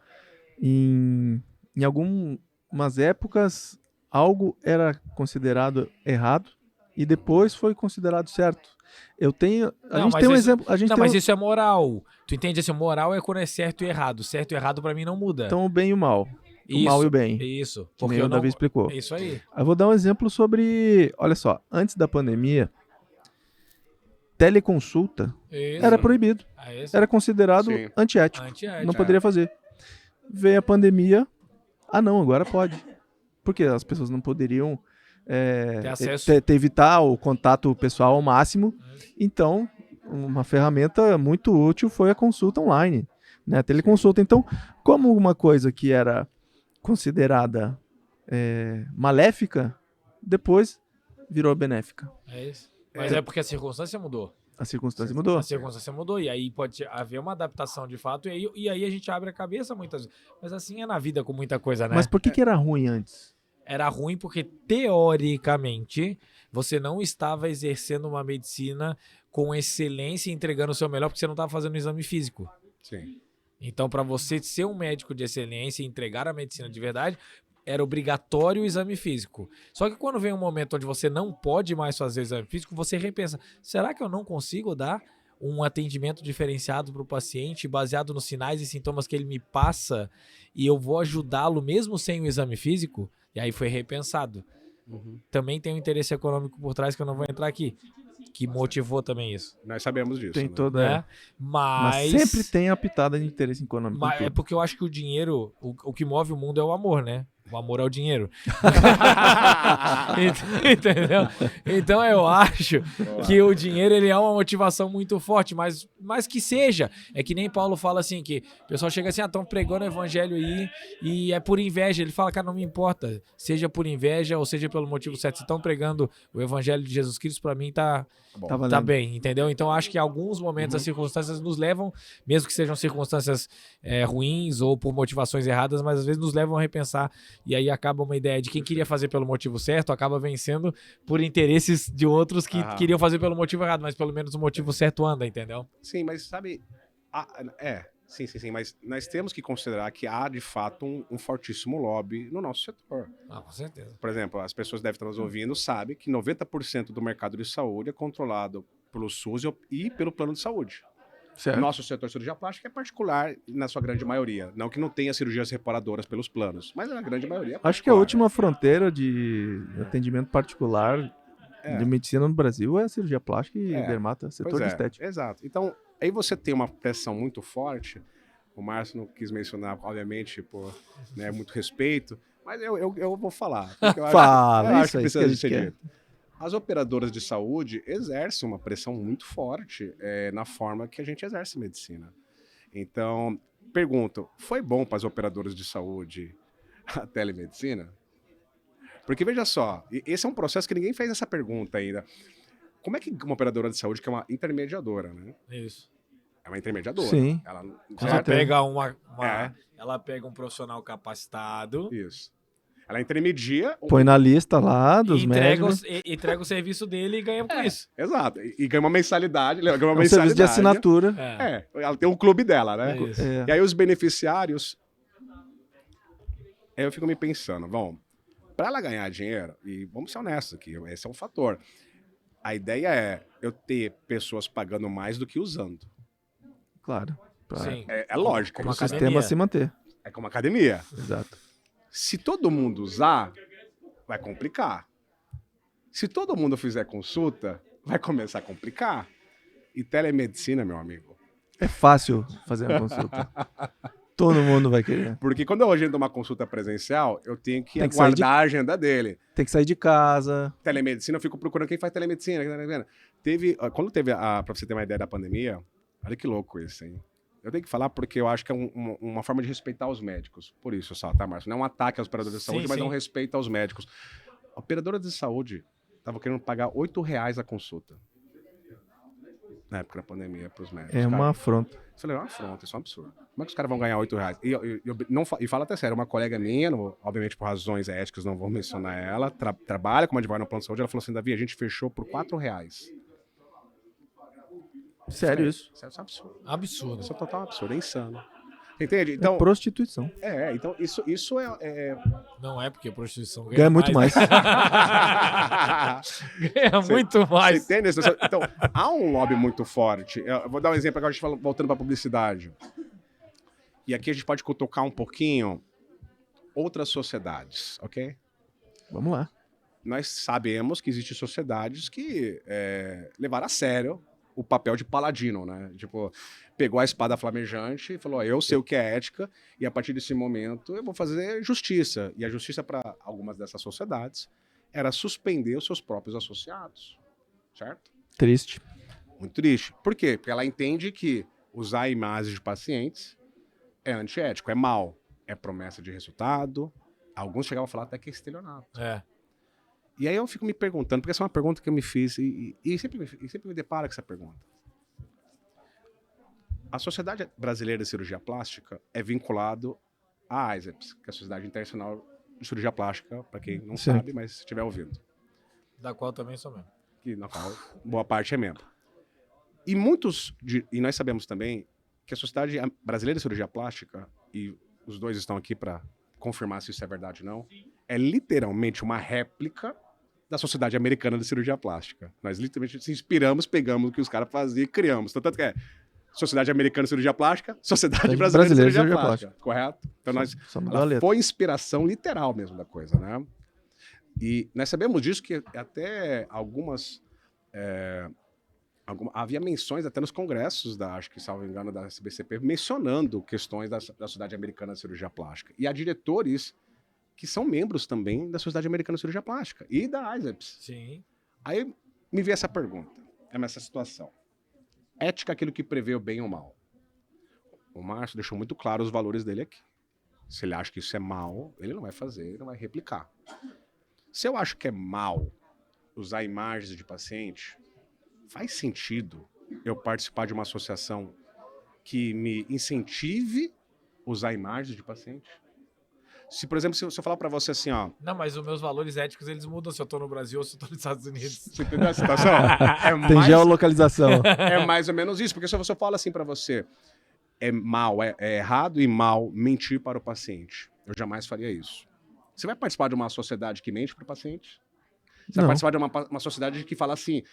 em algumas épocas, algo era considerado errado e depois foi considerado certo. Eu tenho, a Não, gente mas tem um isso- exemplo, a gente Não, tem mas isso é moral. Tu entende assim, moral é quando é certo e errado. Certo e errado pra mim não muda. então o bem e o mal, o Isso, mal e o bem, Isso. que Porque nem eu o não... Davi explicou. É isso aí. Eu vou dar um exemplo sobre, olha só, antes da pandemia, teleconsulta Isso. era proibido, É isso. era considerado Sim. antiético, Antiético. não poderia fazer. Veio a pandemia, não, agora pode. Porque as pessoas não poderiam Ter acesso. evitar o contato pessoal ao máximo. Então, uma ferramenta muito útil foi a consulta online, né? A teleconsulta. Então, como uma coisa que era considerada maléfica, depois virou benéfica. É isso. Mas é porque a circunstância mudou. A circunstância mudou. A circunstância mudou. E aí pode haver uma adaptação de fato. E aí a gente abre a cabeça muitas vezes. Mas assim é na vida com muita coisa, né? Mas por que era ruim antes? Era ruim porque, teoricamente, você não estava exercendo uma medicina com excelência e entregando o seu melhor porque você não estava fazendo um exame físico. Sim. Então, para você ser um médico de excelência e entregar a medicina de verdade, era obrigatório o exame físico. Só que quando vem um momento onde você não pode mais fazer o exame físico, você repensa, será que eu não consigo dar um atendimento diferenciado para o paciente, baseado nos sinais e sintomas que ele me passa, e eu vou ajudá-lo mesmo sem o exame físico? E aí foi repensado. Também tem um interesse econômico por trás que eu não vou entrar aqui, que motivou também isso. Nós sabemos disso. Tem né? toda. Né? Mas sempre tem a pitada de interesse econômico. em É tudo. porque eu acho que o dinheiro, o que move o mundo é o amor, né? O amor é o dinheiro. Entendeu? Então eu acho que o dinheiro ele é uma motivação muito forte, mas que seja. É que nem Paulo fala assim, que o pessoal chega assim, estão pregando o evangelho aí e é por inveja. Ele fala, cara, não me importa. Seja por inveja ou seja pelo motivo certo. Se estão pregando o evangelho de Jesus Cristo, pra mim tá valendo. bem, entendeu? Então acho que em alguns momentos as circunstâncias nos levam, mesmo que sejam circunstâncias ruins ou por motivações erradas, mas às vezes nos levam a repensar. E aí acaba uma ideia de quem queria fazer pelo motivo certo, acaba vencendo por interesses de outros que queriam fazer pelo motivo errado, mas pelo menos o motivo certo anda, entendeu? Sim, mas sabe. Sim, mas nós temos que considerar que há de fato um fortíssimo lobby no nosso setor. Ah, com certeza. Por exemplo, as pessoas devem estar nos ouvindo, sabem que 90% do mercado de saúde é controlado pelo SUS e pelo plano de saúde. Certo. Nosso setor de cirurgia plástica é particular na sua grande maioria. Não que não tenha cirurgias reparadoras pelos planos, mas na grande maioria é particular. Acho que a última fronteira de atendimento particular de medicina no Brasil é a cirurgia plástica e dermato, setor Pois de estética. Exato. Então, aí você tem uma pressão muito forte. O Márcio não quis mencionar, obviamente, por muito respeito, mas eu vou falar. Porque eu Fala, acho isso que aí precisa que a de gente ser quer. dito. As operadoras de saúde exercem uma pressão muito forte na forma que a gente exerce medicina. Então, pergunto, foi bom para as operadoras de saúde a telemedicina? Porque veja só, esse é um processo que ninguém fez essa pergunta ainda. Como é que uma operadora de saúde, que é uma intermediadora, né? Isso. É uma intermediadora. Sim. Ela Ela pega É. ela pega um profissional capacitado Isso. Ela intermedia. Põe na lista lá dos e médicos. entrega o serviço dele e ganha com isso. Exato. E ganha uma mensalidade. Ganha uma É um serviço de mensalidade. assinatura. Ela tem um clube dela, né? É isso. É. E aí os beneficiários. Aí eu fico me pensando, para ela ganhar dinheiro, e vamos ser honestos aqui, esse é um fator. A ideia é eu ter pessoas pagando mais do que usando. Claro. Sim. É lógico. Como O isso. sistema se manter. É como academia. Exato. Se todo mundo usar, vai complicar. Se todo mundo fizer consulta, vai começar a complicar. E telemedicina, meu amigo. É fácil fazer uma consulta. Todo mundo vai querer. Porque quando eu agendo uma consulta presencial, eu tenho que Tem que sair aguardar a agenda dele. Tem que sair de casa. Telemedicina, eu fico procurando quem faz telemedicina. Quando teve pra você ter uma ideia da pandemia, olha que louco isso, hein? Eu tenho que falar porque eu acho que é uma forma de respeitar os médicos. Por isso, só, tá, Márcio? Não é um ataque aos operadores de saúde, mas é um respeito aos médicos. A operadora de saúde estava querendo pagar R$8 a consulta. Na época da pandemia, para os médicos. É uma afronta. Eu falei, é uma afronta, isso é um absurdo. Como é que os caras vão ganhar R$8? E fala até sério, uma colega minha, obviamente por razões éticas, não vou mencionar ela, trabalha como advogada no plano de saúde, ela falou assim, Davi, a gente fechou por R$4. Sério isso? Isso é um absurdo. Absurdo. Isso é total absurdo, é insano. Entende? É Então, prostituição. então isso é... Não é porque prostituição Ganha muito mais. Ganha muito mais. Você entende? Então, há um lobby muito forte. Eu vou dar um exemplo agora, voltando para a publicidade. E aqui a gente pode tocar um pouquinho outras sociedades, ok? Vamos lá. Nós sabemos que existem sociedades que levaram a sério o papel de paladino, né? Tipo, pegou a espada flamejante e falou, eu sei o que é ética e a partir desse momento eu vou fazer justiça. E a justiça para algumas dessas sociedades era suspender os seus próprios associados, certo? Triste. Muito triste. Por quê? Porque ela entende que usar imagens de pacientes é antiético, é mal, é promessa de resultado. Alguns chegavam a falar até que é estelionato. É. E aí eu fico me perguntando, porque essa é uma pergunta que eu me fiz e sempre me deparo com essa pergunta. A Sociedade Brasileira de Cirurgia Plástica é vinculado à AISEPS, que é a Sociedade Internacional de Cirurgia Plástica, para quem não Sim. sabe, mas estiver ouvindo. Da qual também sou mesmo. Que na qual boa parte é membro. E e nós sabemos também que a Sociedade Brasileira de Cirurgia Plástica, e os dois estão aqui para confirmar se isso é verdade ou não, é literalmente uma réplica da Sociedade Americana de Cirurgia Plástica. Nós literalmente se inspiramos, pegamos o que os caras faziam e criamos. Tanto que é Sociedade Americana de Cirurgia Plástica, Sociedade Brasileira de Cirurgia Plástica. Correto? Então ela foi inspiração literal mesmo da coisa, né? E nós sabemos disso que até algumas... havia menções até nos congressos acho que, salvo engano, da SBCP, mencionando questões da Sociedade Americana de Cirurgia Plástica. E há diretores que são membros também da Sociedade Americana de Cirurgia Plástica e da AISEPS. Sim. Aí me veio essa pergunta, essa situação. Ética é aquilo que prevê o bem ou o mal. O Márcio deixou muito claro os valores dele aqui. Se ele acha que isso é mal, ele não vai fazer, ele não vai replicar. Se eu acho que é mal usar imagens de paciente, faz sentido eu participar de uma associação que me incentive a usar imagens de paciente? Se, por exemplo, se eu falar pra você assim, ó... Não, mas os meus valores éticos, eles mudam se eu tô no Brasil ou se eu tô nos Estados Unidos. Você entendeu a situação? Tem geolocalização. É mais ou menos isso, porque se eu falo assim pra você, é mal, é errado e mal mentir para o paciente. Eu jamais faria isso. Você vai participar de uma sociedade que mente para o paciente? Você vai participar de uma sociedade que fala assim,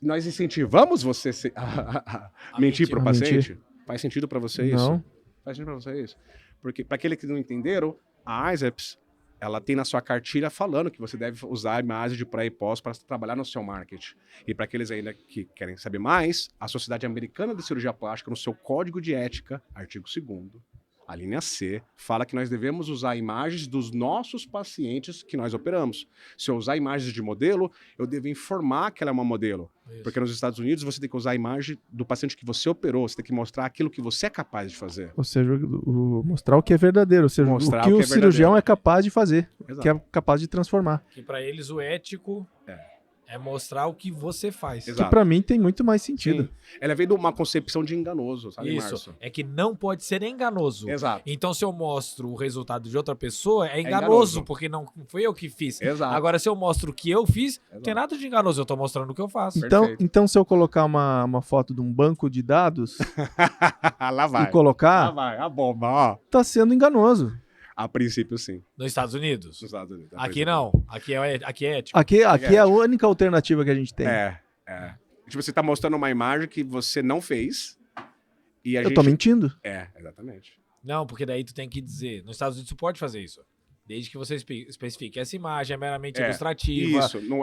nós incentivamos você a mentir para o paciente? Faz sentido para você isso? Não. Faz sentido para você isso? Porque, para aqueles que não entenderam, a AISEPS, ela tem na sua cartilha falando que você deve usar a imagem de pré e pós para trabalhar no seu marketing. E para aqueles ainda que querem saber mais, a Sociedade Americana de Cirurgia Plástica, no seu Código de Ética, artigo 2º, a linha C, fala que nós devemos usar imagens dos nossos pacientes que nós operamos. Se eu usar imagens de modelo, eu devo informar que ela é uma modelo. Isso. Porque nos Estados Unidos você tem que usar a imagem do paciente que você operou, você tem que mostrar aquilo que você é capaz de fazer. Ou seja, mostrar o que é verdadeiro, ou seja, mostrar o que o cirurgião é capaz de fazer, Exato. que é capaz de transformar. Que para eles o ético é mostrar o que você faz. Exato. Que para mim tem muito mais sentido. Sim. Ela veio de uma concepção de enganoso, sabe, Isso, Márcio? é que não pode ser enganoso. Exato. Então, se eu mostro o resultado de outra pessoa, é enganoso, porque não foi eu que fiz. Exato. Agora, se eu mostro o que eu fiz, não tem nada de enganoso, eu tô mostrando o que eu faço. Então se eu colocar uma foto de um banco de dados lá vai. e colocar, lá vai, a bomba, ó. tá sendo enganoso. A princípio, sim. Nos Estados Unidos? Nos Estados Unidos. Aqui não. Aqui é ético. Aqui é a única alternativa que a gente tem. Tipo, você tá mostrando uma imagem que você não fez e a gente... Eu tô mentindo. Exatamente. Não, porque daí tu tem que dizer, nos Estados Unidos tu pode fazer isso. Desde que você especifique, essa imagem é meramente ilustrativa. Isso. Não...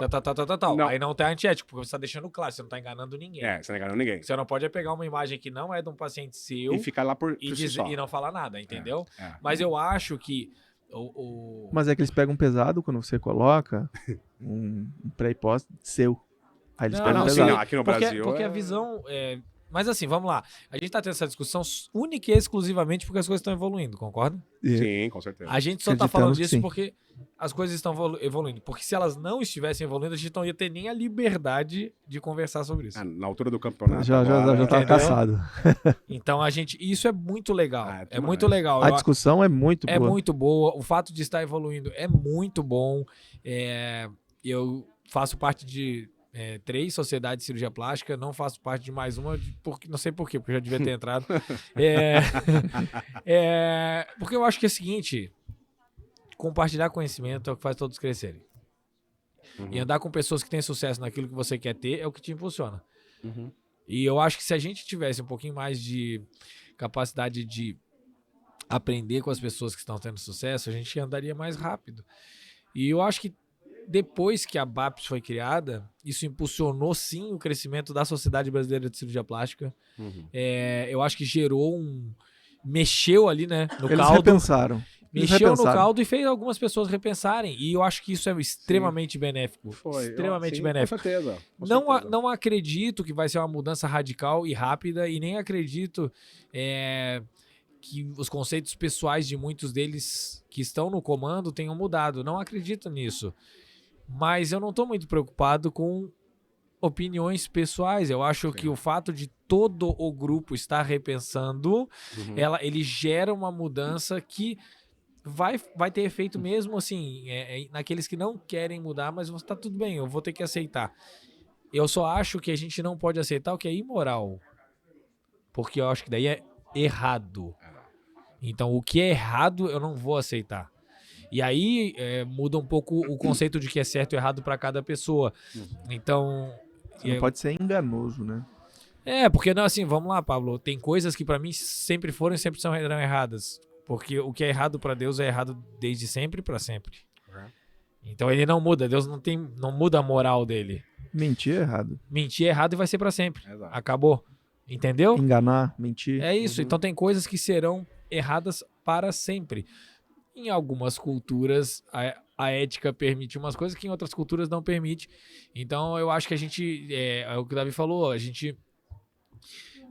Tal. Não. Aí não tá antiético, porque você tá deixando claro, você não tá enganando ninguém. Você não engana ninguém. Você não pode pegar uma imagem que não é de um paciente seu e ficar lá por si só. E não falar nada, entendeu? Mas eu acho que Mas é que eles pegam pesado quando você coloca um pré e pós seu. Aí eles pegam pesado. Sim, aqui no Brasil porque a visão... Mas assim, vamos lá. A gente tá tendo essa discussão única e exclusivamente porque as coisas estão evoluindo, concorda? Sim, com certeza. A gente só tá falando disso sim. porque as coisas estão evoluindo. Porque se elas não estivessem evoluindo, a gente não ia ter nem a liberdade de conversar sobre isso. Na altura do campeonato. Já tava caçado. Então isso é muito legal. É muito legal. A discussão é muito boa. É muito boa. O fato de estar evoluindo é muito bom. Eu faço parte 3 sociedades de cirurgia plástica, não faço parte de mais uma, porque, não sei por quê, porque eu já devia ter entrado. Porque eu acho que é o seguinte, compartilhar conhecimento é o que faz todos crescerem. E andar com pessoas que têm sucesso naquilo que você quer ter é o que te impulsiona. E eu acho que se a gente tivesse um pouquinho mais de capacidade de aprender com as pessoas que estão tendo sucesso, a gente andaria mais rápido. E eu acho que depois que a BAPS foi criada, isso impulsionou sim o crescimento da Sociedade Brasileira de Cirurgia Plástica. Eu acho que gerou mexeu ali, né, no Eles caldo. repensaram. Mexeu no caldo e fez algumas pessoas repensarem. E eu acho que isso é extremamente benéfico. Extremamente benéfico. Com certeza. Não acredito que vai ser uma mudança radical e rápida, e nem acredito que os conceitos pessoais de muitos deles que estão no comando tenham mudado. Não acredito nisso. Mas eu não estou muito preocupado com opiniões pessoais. Eu acho que o fato de todo o grupo estar repensando, ele gera uma mudança que vai ter efeito mesmo, assim, naqueles que não querem mudar, mas tá tudo bem, eu vou ter que aceitar. Eu só acho que a gente não pode aceitar o que é imoral. Porque eu acho que daí é errado. Então, o que é errado, eu não vou aceitar. E aí, muda um pouco o conceito de que é certo e errado para cada pessoa. Então... Você não pode ser enganoso, né? Porque, não, assim, vamos lá, Pablo. Tem coisas que para mim sempre foram e sempre serão erradas. Porque o que é errado para Deus é errado desde sempre para sempre. Então ele não muda. Deus não muda a moral dele. Mentir é errado. Mentir é errado e vai ser para sempre. Exato. Acabou. Entendeu? Enganar, mentir. É isso. Então tem coisas que serão erradas para sempre. Em algumas culturas, a ética permite umas coisas que em outras culturas não permite. Então eu acho que a gente, é o que o Davi falou, a gente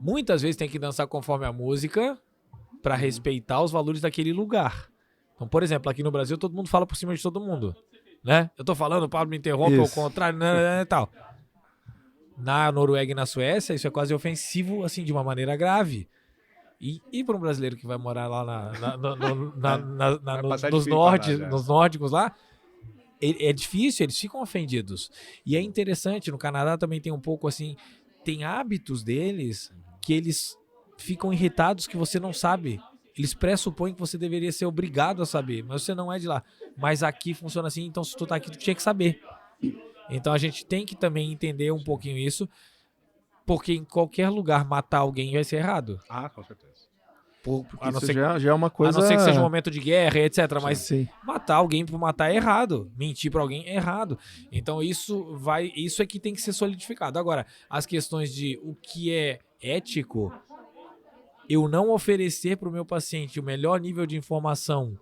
muitas vezes tem que dançar conforme a música para respeitar os valores daquele lugar. Então, por exemplo, aqui no Brasil todo mundo fala por cima de todo mundo, né? Eu tô falando, o Pablo me interrompe, ao contrário, e tal. Na Noruega e na Suécia, isso é quase ofensivo, assim, de uma maneira grave. E para um brasileiro que vai morar lá nos nórdicos lá, é difícil, eles ficam ofendidos. E é interessante, no Canadá também tem um pouco assim, tem hábitos deles que eles ficam irritados que você não sabe. Eles pressupõem que você deveria ser obrigado a saber, mas você não é de lá. Mas aqui funciona assim, então se tu tá aqui, tu tinha que saber. Então a gente tem que também entender um pouquinho isso, porque em qualquer lugar matar alguém vai ser errado. Com certeza. Já é uma coisa... A não ser que seja um momento de guerra, etc. Mas sim. Matar alguém por matar é errado. Mentir pra alguém é errado. Então isso é que tem que ser solidificado. Agora, as questões de o que é ético, eu não oferecer pro meu paciente o melhor nível de informação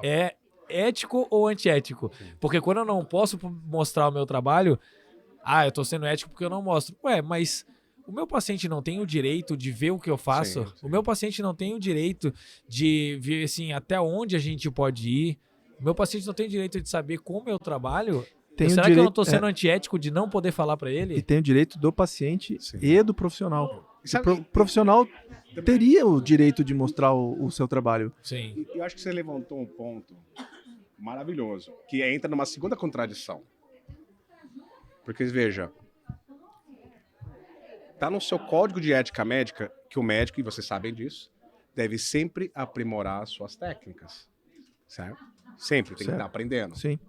é ético ou antiético? Porque quando eu não posso mostrar o meu trabalho, eu tô sendo ético porque eu não mostro. Mas... o meu paciente não tem o direito de ver o que eu faço. Sim. O meu paciente não tem o direito de ver assim, até onde a gente pode ir. O meu paciente não tem o direito de saber como eu trabalho. Será que eu não estou sendo antiético de não poder falar para ele? E tem o direito do paciente e do profissional. O profissional teria o direito de mostrar o seu trabalho. Sim. Eu acho que você levantou um ponto maravilhoso, que entra numa segunda contradição. Porque, veja... está no seu código de ética médica que o médico, e vocês sabem disso, deve sempre aprimorar suas técnicas, certo? Sempre, tem que estar aprendendo. Sim.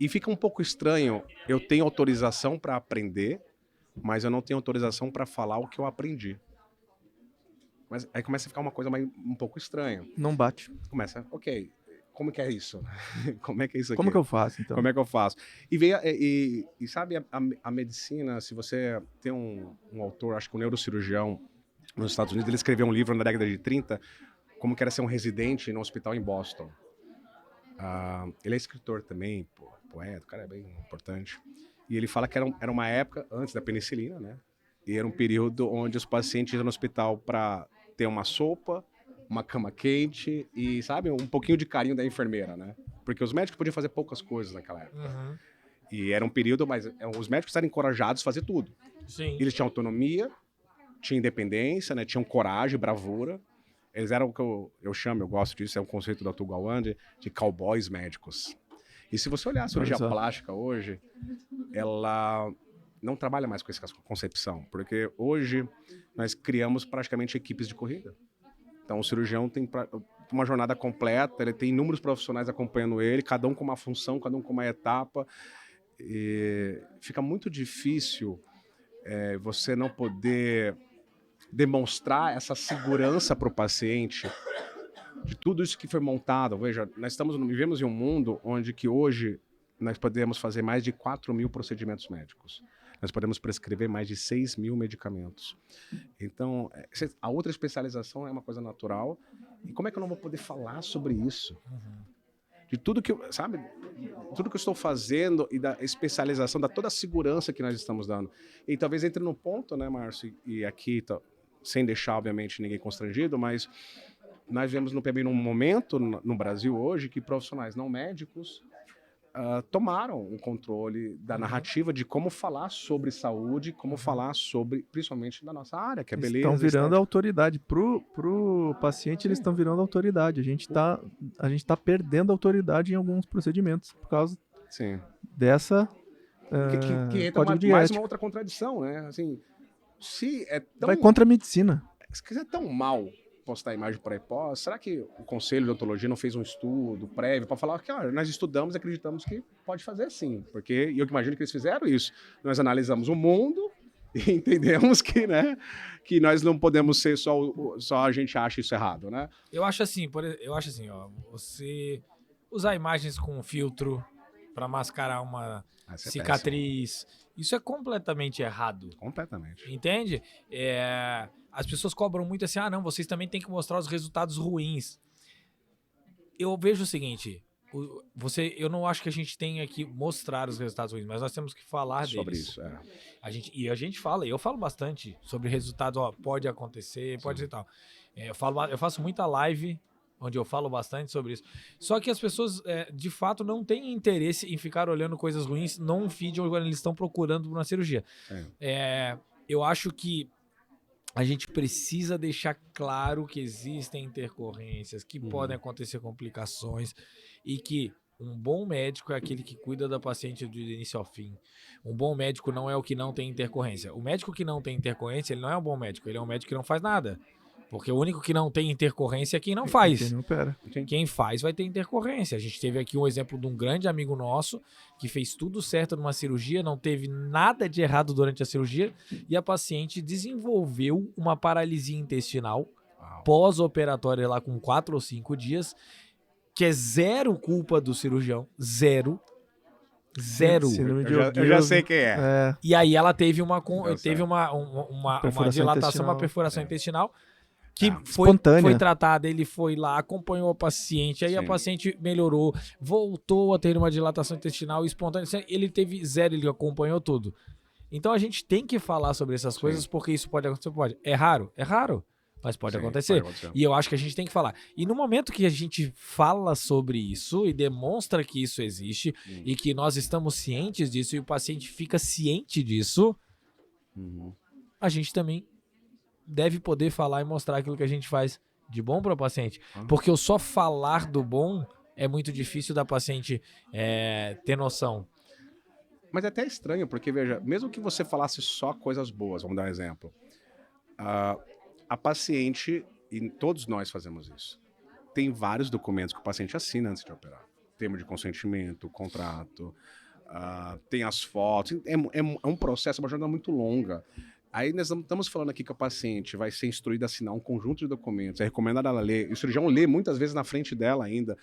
E fica um pouco estranho, eu tenho autorização para aprender, mas eu não tenho autorização para falar o que eu aprendi. Mas aí começa a ficar uma coisa um pouco estranha. Não bate. Começa, ok, como que é isso? Como é que é isso aqui? Como que eu faço, então? Como é que eu faço? E sabe, a medicina, se você tem um autor, acho que um neurocirurgião nos Estados Unidos, ele escreveu um livro na década de 30, como que era ser um residente no hospital em Boston. Ele é escritor também, poeta, o cara é bem importante. E ele fala que era uma época antes da penicilina, né? E era um período onde os pacientes iam no hospital para ter uma sopa, uma cama quente e, sabe, um pouquinho de carinho da enfermeira, né? Porque os médicos podiam fazer poucas coisas naquela época. E era um período, mas os médicos eram encorajados a fazer tudo. Sim. Eles tinham autonomia, tinham independência, né? Tinham coragem, bravura. Eles eram o que eu chamo, eu gosto disso, é um conceito do Dr. Gawande, de cowboys médicos. E se você olhar a cirurgia plástica hoje, ela não trabalha mais com essa concepção, porque hoje nós criamos praticamente equipes de corrida. Então o cirurgião tem uma jornada completa, ele tem inúmeros profissionais acompanhando ele, cada um com uma função, cada um com uma etapa. E fica muito difícil você não poder demonstrar essa segurança para o paciente de tudo isso que foi montado. Veja, vivemos em um mundo onde que hoje nós podemos fazer mais de 4.000 procedimentos médicos. Nós podemos prescrever mais de 6.000 medicamentos. Então, a outra especialização é uma coisa natural. E como é que eu não vou poder falar sobre isso? De tudo que, tudo que eu estou fazendo e da especialização, da toda a segurança que nós estamos dando. E talvez entre no ponto, né, Márcio, e aqui, sem deixar, obviamente, ninguém constrangido, mas nós vemos num momento no Brasil hoje que profissionais não médicos tomaram o controle da narrativa de como falar sobre saúde, como falar sobre, principalmente da nossa área, que é beleza. Estão virando autoridade. Pro paciente, eles estão virando autoridade. A gente tá perdendo autoridade em alguns procedimentos por causa dessa que entra mais uma outra contradição, né? Assim, se é tão... Vai contra a medicina. Se quiser tão mal postar imagem para hipótese, será que o Conselho de Odontologia não fez um estudo prévio para falar que nós estudamos e acreditamos que pode fazer sim? Porque eu imagino que eles fizeram isso. Nós analisamos o mundo e entendemos que, né, que nós não podemos ser só a gente acha isso errado, né? Eu acho assim, ó, você usar imagens com filtro para mascarar uma cicatriz, isso é completamente errado. Completamente. Entende? As pessoas cobram muito assim, não, vocês também têm que mostrar os resultados ruins. Eu vejo o seguinte, eu não acho que a gente tenha que mostrar os resultados ruins, mas nós temos que falar sobre deles. Isso, A gente fala, eu falo bastante sobre resultados, pode acontecer, pode ser tal. Eu faço muita live onde eu falo bastante sobre isso. Só que as pessoas, de fato, não têm interesse em ficar olhando coisas ruins num feed quando eles estão procurando uma cirurgia. Eu acho que a gente precisa deixar claro que existem intercorrências, que podem acontecer complicações e que um bom médico é aquele que cuida da paciente do início ao fim. Um bom médico não é o que não tem intercorrência. O médico que não tem intercorrência, ele não é um bom médico, ele é um médico que não faz nada. Porque o único que não tem intercorrência é quem não faz. Quem não opera. Quem faz vai ter intercorrência. A gente teve aqui um exemplo de um grande amigo nosso que fez tudo certo numa cirurgia, não teve nada de errado durante a cirurgia e a paciente desenvolveu uma paralisia intestinal pós-operatória lá com 4 ou 5 dias, que é zero culpa do cirurgião. Zero. Eu já sei quem é. E aí ela teve uma Perfuração dilatação, uma intestinal. perfuração intestinal que Espontânea. foi tratada, ele foi lá, acompanhou a paciente, aí a paciente melhorou, voltou a ter uma dilatação intestinal espontânea, ele teve zero, ele acompanhou tudo. Então a gente tem que falar sobre essas coisas, porque isso pode acontecer, pode. É raro, mas pode acontecer. E eu acho que a gente tem que falar. E no momento que a gente fala sobre isso e demonstra que isso existe e que nós estamos cientes disso e o paciente fica ciente disso, a gente também deve poder falar e mostrar aquilo que a gente faz de bom para o paciente. Porque eu só falar do bom é muito difícil da paciente ter noção. Mas é até estranho, porque, veja, mesmo que você falasse só coisas boas, vamos dar um exemplo, a paciente, e todos nós fazemos isso, tem vários documentos que o paciente assina antes de operar. Termo de consentimento, contrato, tem as fotos, é um processo, uma jornada muito longa. Aí nós estamos falando aqui que a paciente vai ser instruída a assinar um conjunto de documentos, é recomendado ela ler, e o cirurgião lê muitas vezes na frente dela ainda.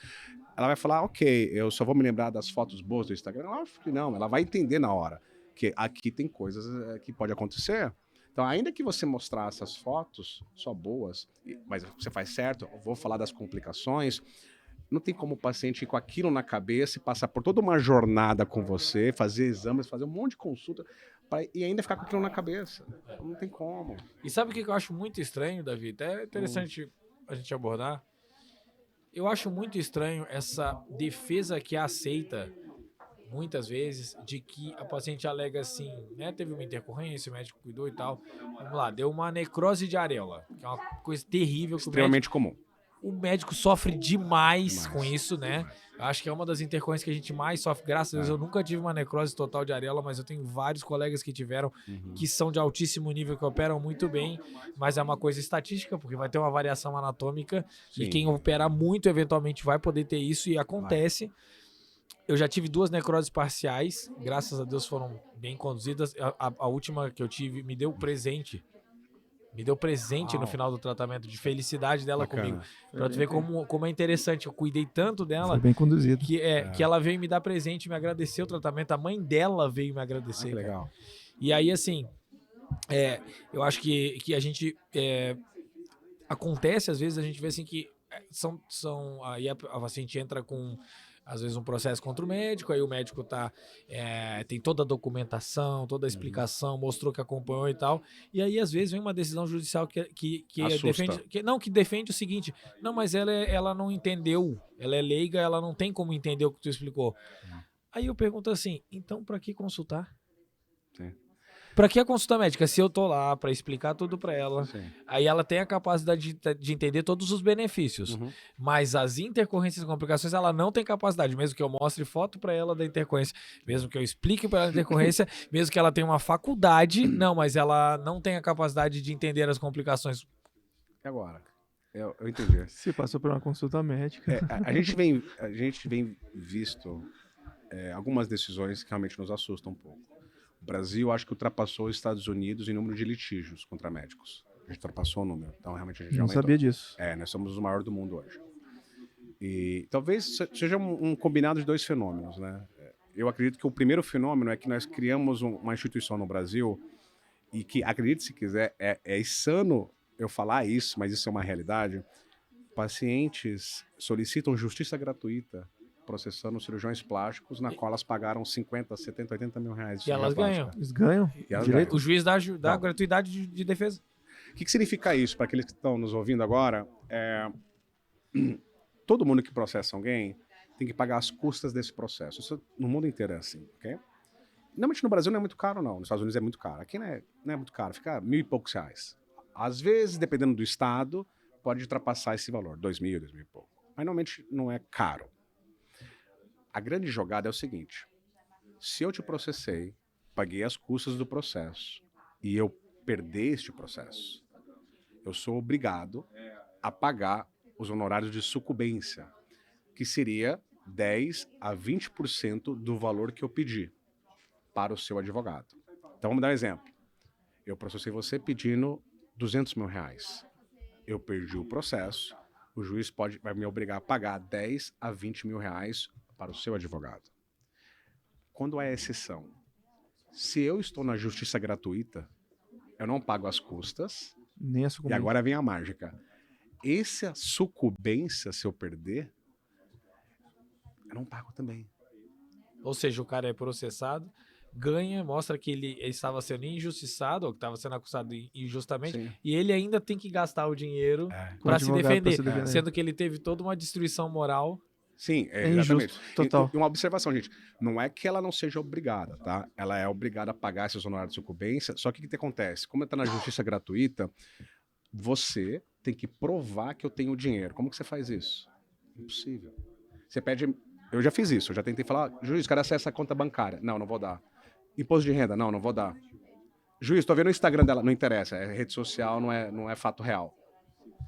Ela vai falar, ok, eu só vou me lembrar das fotos boas do Instagram. Eu acho que não, ela vai entender na hora que aqui tem coisas que pode acontecer. Então, ainda que você mostrar essas fotos só boas, mas você faz certo, eu vou falar das complicações, não tem como o paciente ir com aquilo na cabeça e passar por toda uma jornada com você, fazer exames, fazer um monte de consulta, e ainda ficar com aquilo na cabeça. Não tem como. E sabe o que eu acho muito estranho, Davi? Até é interessante a gente abordar. Eu acho muito estranho essa defesa que aceita, muitas vezes, de que a paciente alega assim, né? Teve uma intercorrência, o médico cuidou e tal. Vamos lá, deu uma necrose de areola, que é uma coisa terrível. Extremamente comum. O médico sofre demais com Demais, isso, né? demais. Eu acho que é uma das intercorrências que a gente mais sofre. Graças a Deus, eu nunca tive uma necrose total de areola, mas eu tenho vários colegas que tiveram, que são de altíssimo nível, que operam muito bem, mas é uma coisa estatística, porque vai ter uma variação anatômica, e Sim. quem operar muito, eventualmente, vai poder ter isso, e acontece. Eu já tive 2 necroses parciais, graças a Deus foram bem conduzidas. A última que eu tive me deu presente. Me deu presente no Uau. final do tratamento, de felicidade dela Bacana. comigo. Pra tu ver como é interessante. Eu cuidei tanto Foi dela bem conduzido. que ela veio me dar presente e me agradecer o tratamento. A mãe dela veio me agradecer. Que cara. legal. E aí, assim, eu acho que a gente. Acontece, às vezes, a gente vê assim que aí a paciente entra com, às vezes, um processo contra o médico, aí o médico tem toda a documentação, toda a explicação, mostrou que acompanhou e tal, e aí, às vezes, vem uma decisão judicial que Assusta. defende o seguinte: não, mas ela não entendeu, ela é leiga, ela não tem como entender o que tu explicou. Aí eu pergunto assim, então pra que consultar? Sim. Pra que a consulta médica? Se eu tô lá pra explicar tudo pra ela, Sim. aí ela tem a capacidade de entender todos os benefícios, mas as intercorrências e complicações ela não tem capacidade, mesmo que eu mostre foto pra ela da intercorrência, mesmo que eu explique pra ela a intercorrência, mesmo que ela tenha uma faculdade, não, mas ela não tem a capacidade de entender as complicações. E agora? Eu entendi. Se passou por uma consulta médica. A gente vem visto algumas decisões que realmente nos assustam um pouco. O Brasil, acho que ultrapassou os Estados Unidos em número de litígios contra médicos. A gente ultrapassou o número. Então, realmente, a gente Não aumentou. sabia disso. Nós somos o maior do mundo hoje. E talvez seja um combinado de 2 fenômenos, né? Eu acredito que o primeiro fenômeno é que nós criamos uma instituição no Brasil e que, acredite se quiser, é insano eu falar isso, mas isso é uma realidade. Pacientes solicitam justiça gratuita processando cirurgiões plásticos, na qual elas pagaram 50, 70, 80 mil reais de E elas cirurgia ganham. plástica. Eles ganham E elas direito? O juiz dá Não. gratuidade de defesa. O que significa isso para aqueles que estão nos ouvindo agora? Todo mundo que processa alguém tem que pagar as custas desse processo. Isso no mundo inteiro é assim, ok? Normalmente no Brasil não é muito caro, não. Nos Estados Unidos é muito caro. Aqui não é muito caro, fica R$1.000 e poucos. Às vezes, dependendo do estado, pode ultrapassar esse valor, R$2.000, R$2.000 e pouco. Mas normalmente não é caro. A grande jogada é o seguinte: se eu te processei, paguei as custas do processo e eu perder este processo, eu sou obrigado a pagar os honorários de sucumbência, que seria 10 a 20% do valor que eu pedi para o seu advogado. Então vamos dar um exemplo. Eu processei você pedindo R$200 mil. Eu perdi o processo, o juiz vai me obrigar a pagar 10 a 20 mil reais para o seu advogado. Quando é exceção, se eu estou na justiça gratuita, eu não pago as custas. Nem a E sucumbência. agora vem a mágica. Essa sucumbência, se eu perder, eu não pago também. Ou seja, o cara é processado, ganha, mostra que ele estava sendo injustiçado, ou que estava sendo acusado injustamente, Sim. e ele ainda tem que gastar o dinheiro Com para se advogado pra defender, se defender. sendo que ele teve toda uma destruição moral. Sim, É exatamente. injusto, total. E uma observação, gente. Não é que ela não seja obrigada, tá? Ela é obrigada a pagar esses honorários de sucumbência. Só que o que acontece? Como está na justiça gratuita, você tem que provar que eu tenho dinheiro. Como que você faz isso? Impossível. Você pede... Eu já fiz isso. Eu já tentei falar, juiz, quero acessar a conta bancária. Não vou dar. Imposto de renda? Não vou dar. Juiz, tô vendo o Instagram dela. Não interessa. É rede social, não é fato real.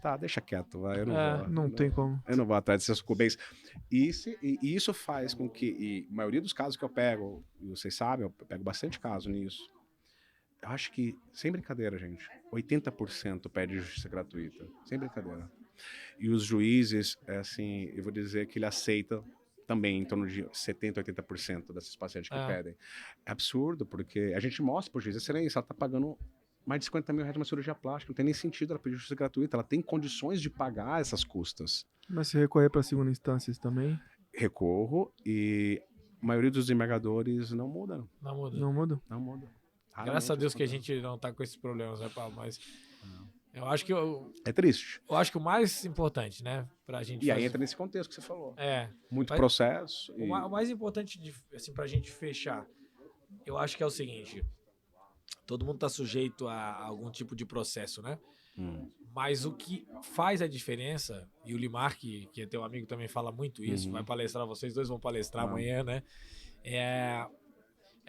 Tá, deixa quieto, vai. Eu não vou. Não tem como. Eu não vou atrás dessas sucumbências. E isso faz com que, e a maioria dos casos que eu pego, e vocês sabem, eu pego bastante caso nisso. Eu acho que, sem brincadeira, gente, 80% pede justiça gratuita. Sem brincadeira. E os juízes, assim, eu vou dizer que ele aceita também em torno de 70%, 80% desses pacientes que pedem. É absurdo, porque a gente mostra pro juiz, excelência, ela tá pagando mais de 50 mil reais de uma cirurgia plástica, não tem nem sentido ela pedir justiça gratuita, ela tem condições de pagar essas custas. Mas se recorrer para segunda instância também? Recorro e a maioria dos desembargadores não mudam. Não muda. Não muda? Não muda. Graças a Deus que a gente não tá com esses problemas, né, Paulo? Mas eu acho que é triste. Eu acho que o mais importante, né, pra gente E aí entra nesse contexto que você falou. Muito mas processo. O mais importante, assim, pra gente fechar, eu acho que é o seguinte: todo mundo tá sujeito a algum tipo de processo, né? Mas o que faz a diferença, e o Limar, que é teu amigo, também fala muito isso, vai palestrar, vocês dois vão palestrar amanhã, né? É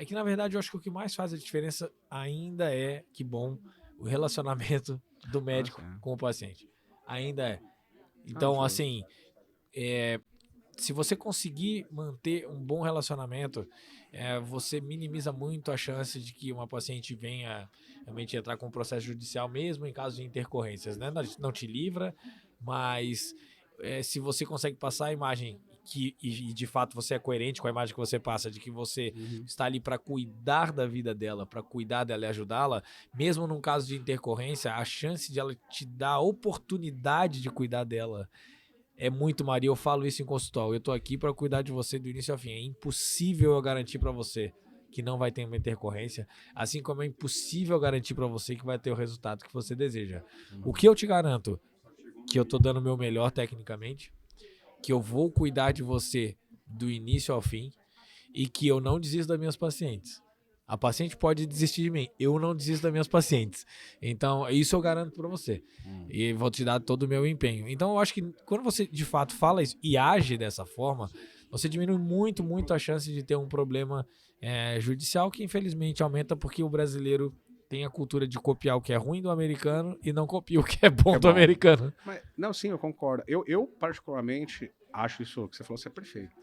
que, na verdade, eu acho que o que mais faz a diferença ainda é, que bom, o relacionamento do médico com o paciente. Ainda é. Então, assim, se você conseguir manter um bom relacionamento, você minimiza muito a chance de que uma paciente venha realmente entrar com um processo judicial, mesmo em caso de intercorrências, né? Não te livra, mas se você consegue passar a imagem e de fato você é coerente com a imagem que você passa, de que você está ali para cuidar da vida dela, para cuidar dela e ajudá-la, mesmo num caso de intercorrência, a chance de ela te dar a oportunidade de cuidar dela é muito, Maria. Eu falo isso em consultório. Eu tô aqui para cuidar de você do início ao fim. É impossível eu garantir para você que não vai ter uma intercorrência, assim como é impossível eu garantir para você que vai ter o resultado que você deseja. O que eu te garanto? Que eu tô dando o meu melhor tecnicamente, que eu vou cuidar de você do início ao fim e que eu não desisto das minhas pacientes. A paciente pode desistir de mim, eu não desisto das minhas pacientes. Então, isso eu garanto para você. E vou te dar todo o meu empenho. Então, eu acho que quando você, de fato, fala isso e age dessa forma, você diminui muito, muito a chance de ter um problema judicial que, infelizmente, aumenta porque o brasileiro tem a cultura de copiar o que é ruim do americano e não copia o que é bom do americano. Mas, não, sim, eu concordo. Eu, particularmente, acho isso que você falou ser perfeito.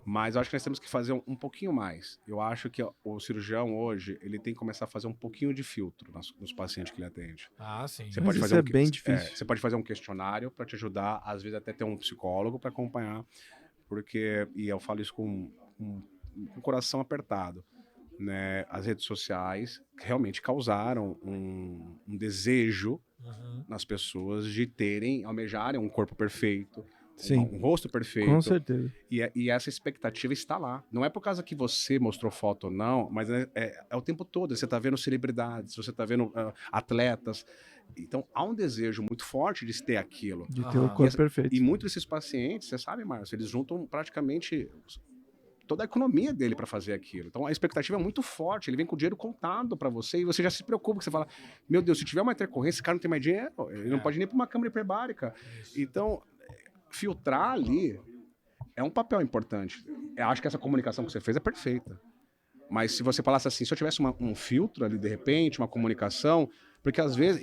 Mas eu acho que nós temos que fazer um pouquinho mais. Eu acho que o cirurgião hoje, ele tem que começar a fazer um pouquinho de filtro nos pacientes que ele atende. Ah, sim. Você pode fazer isso é bem difícil. você pode fazer um questionário para te ajudar, às vezes até ter um psicólogo para acompanhar, porque, e eu falo isso com o coração apertado, né? As redes sociais realmente causaram um desejo nas pessoas de almejarem um corpo perfeito, Sim, um rosto perfeito. com certeza. E essa expectativa está lá. Não é por causa que você mostrou foto ou não, mas é o tempo todo. Você está vendo celebridades, você está vendo atletas. Então, há um desejo muito forte de ter aquilo. De ter o corpo perfeito. E muitos desses pacientes, você sabe, Márcio, eles juntam praticamente toda a economia dele para fazer aquilo. Então, a expectativa é muito forte. Ele vem com o dinheiro contado para você e você já se preocupa. Você fala, meu Deus, se tiver uma intercorrência, esse cara não tem mais dinheiro. Ele não pode ir nem para uma câmara hiperbárica. Então, filtrar ali é um papel importante. Eu acho que essa comunicação que você fez é perfeita. Mas se você falasse assim, se eu tivesse um filtro ali, de repente, uma comunicação, porque às vezes,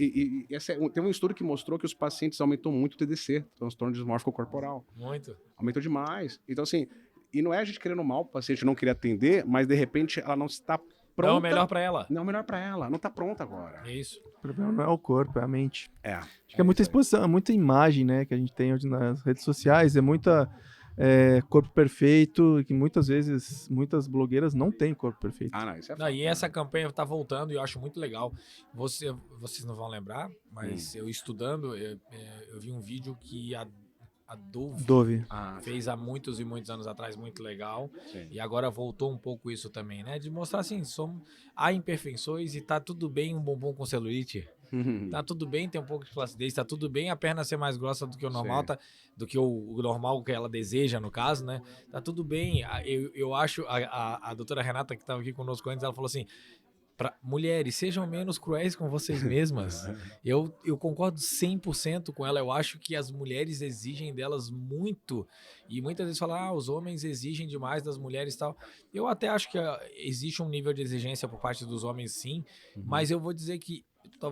tem um estudo que mostrou que os pacientes aumentou muito o TDC, transtorno dismórfico corporal. Muito. Aumentou demais. Então, assim, e não é a gente querendo mal o paciente não querer atender, mas de repente ela não está pronta. Não é o melhor para ela. Não é o melhor para ela, não está pronta agora. É isso. O problema não é o corpo, é a mente. Acho que é muita exposição, é muita imagem, né, que a gente tem hoje nas redes sociais, é muita corpo perfeito, que muitas vezes, muitas blogueiras não têm corpo perfeito. Não, isso é não, e essa campanha tá voltando e eu acho muito legal. Vocês não vão lembrar, mas eu estudando, eu vi um vídeo que a Dove fez há muitos e muitos anos atrás, muito legal. Sim. E agora voltou um pouco isso também, né? De mostrar assim, há imperfeições e tá tudo bem um bumbum com celulite. Tá tudo bem ter um pouco de flacidez, tá tudo bem a perna ser mais grossa do que o normal, do que o normal que ela deseja, no caso, né? Tá tudo bem. Eu acho, a doutora Renata, que estava aqui conosco antes, ela falou assim, mulheres, sejam menos cruéis com vocês mesmas. Eu concordo 100% com ela. Eu acho que as mulheres exigem delas muito. E muitas vezes falam, os homens exigem demais das mulheres e tal. Eu até acho que existe um nível de exigência por parte dos homens, sim. Mas eu vou dizer que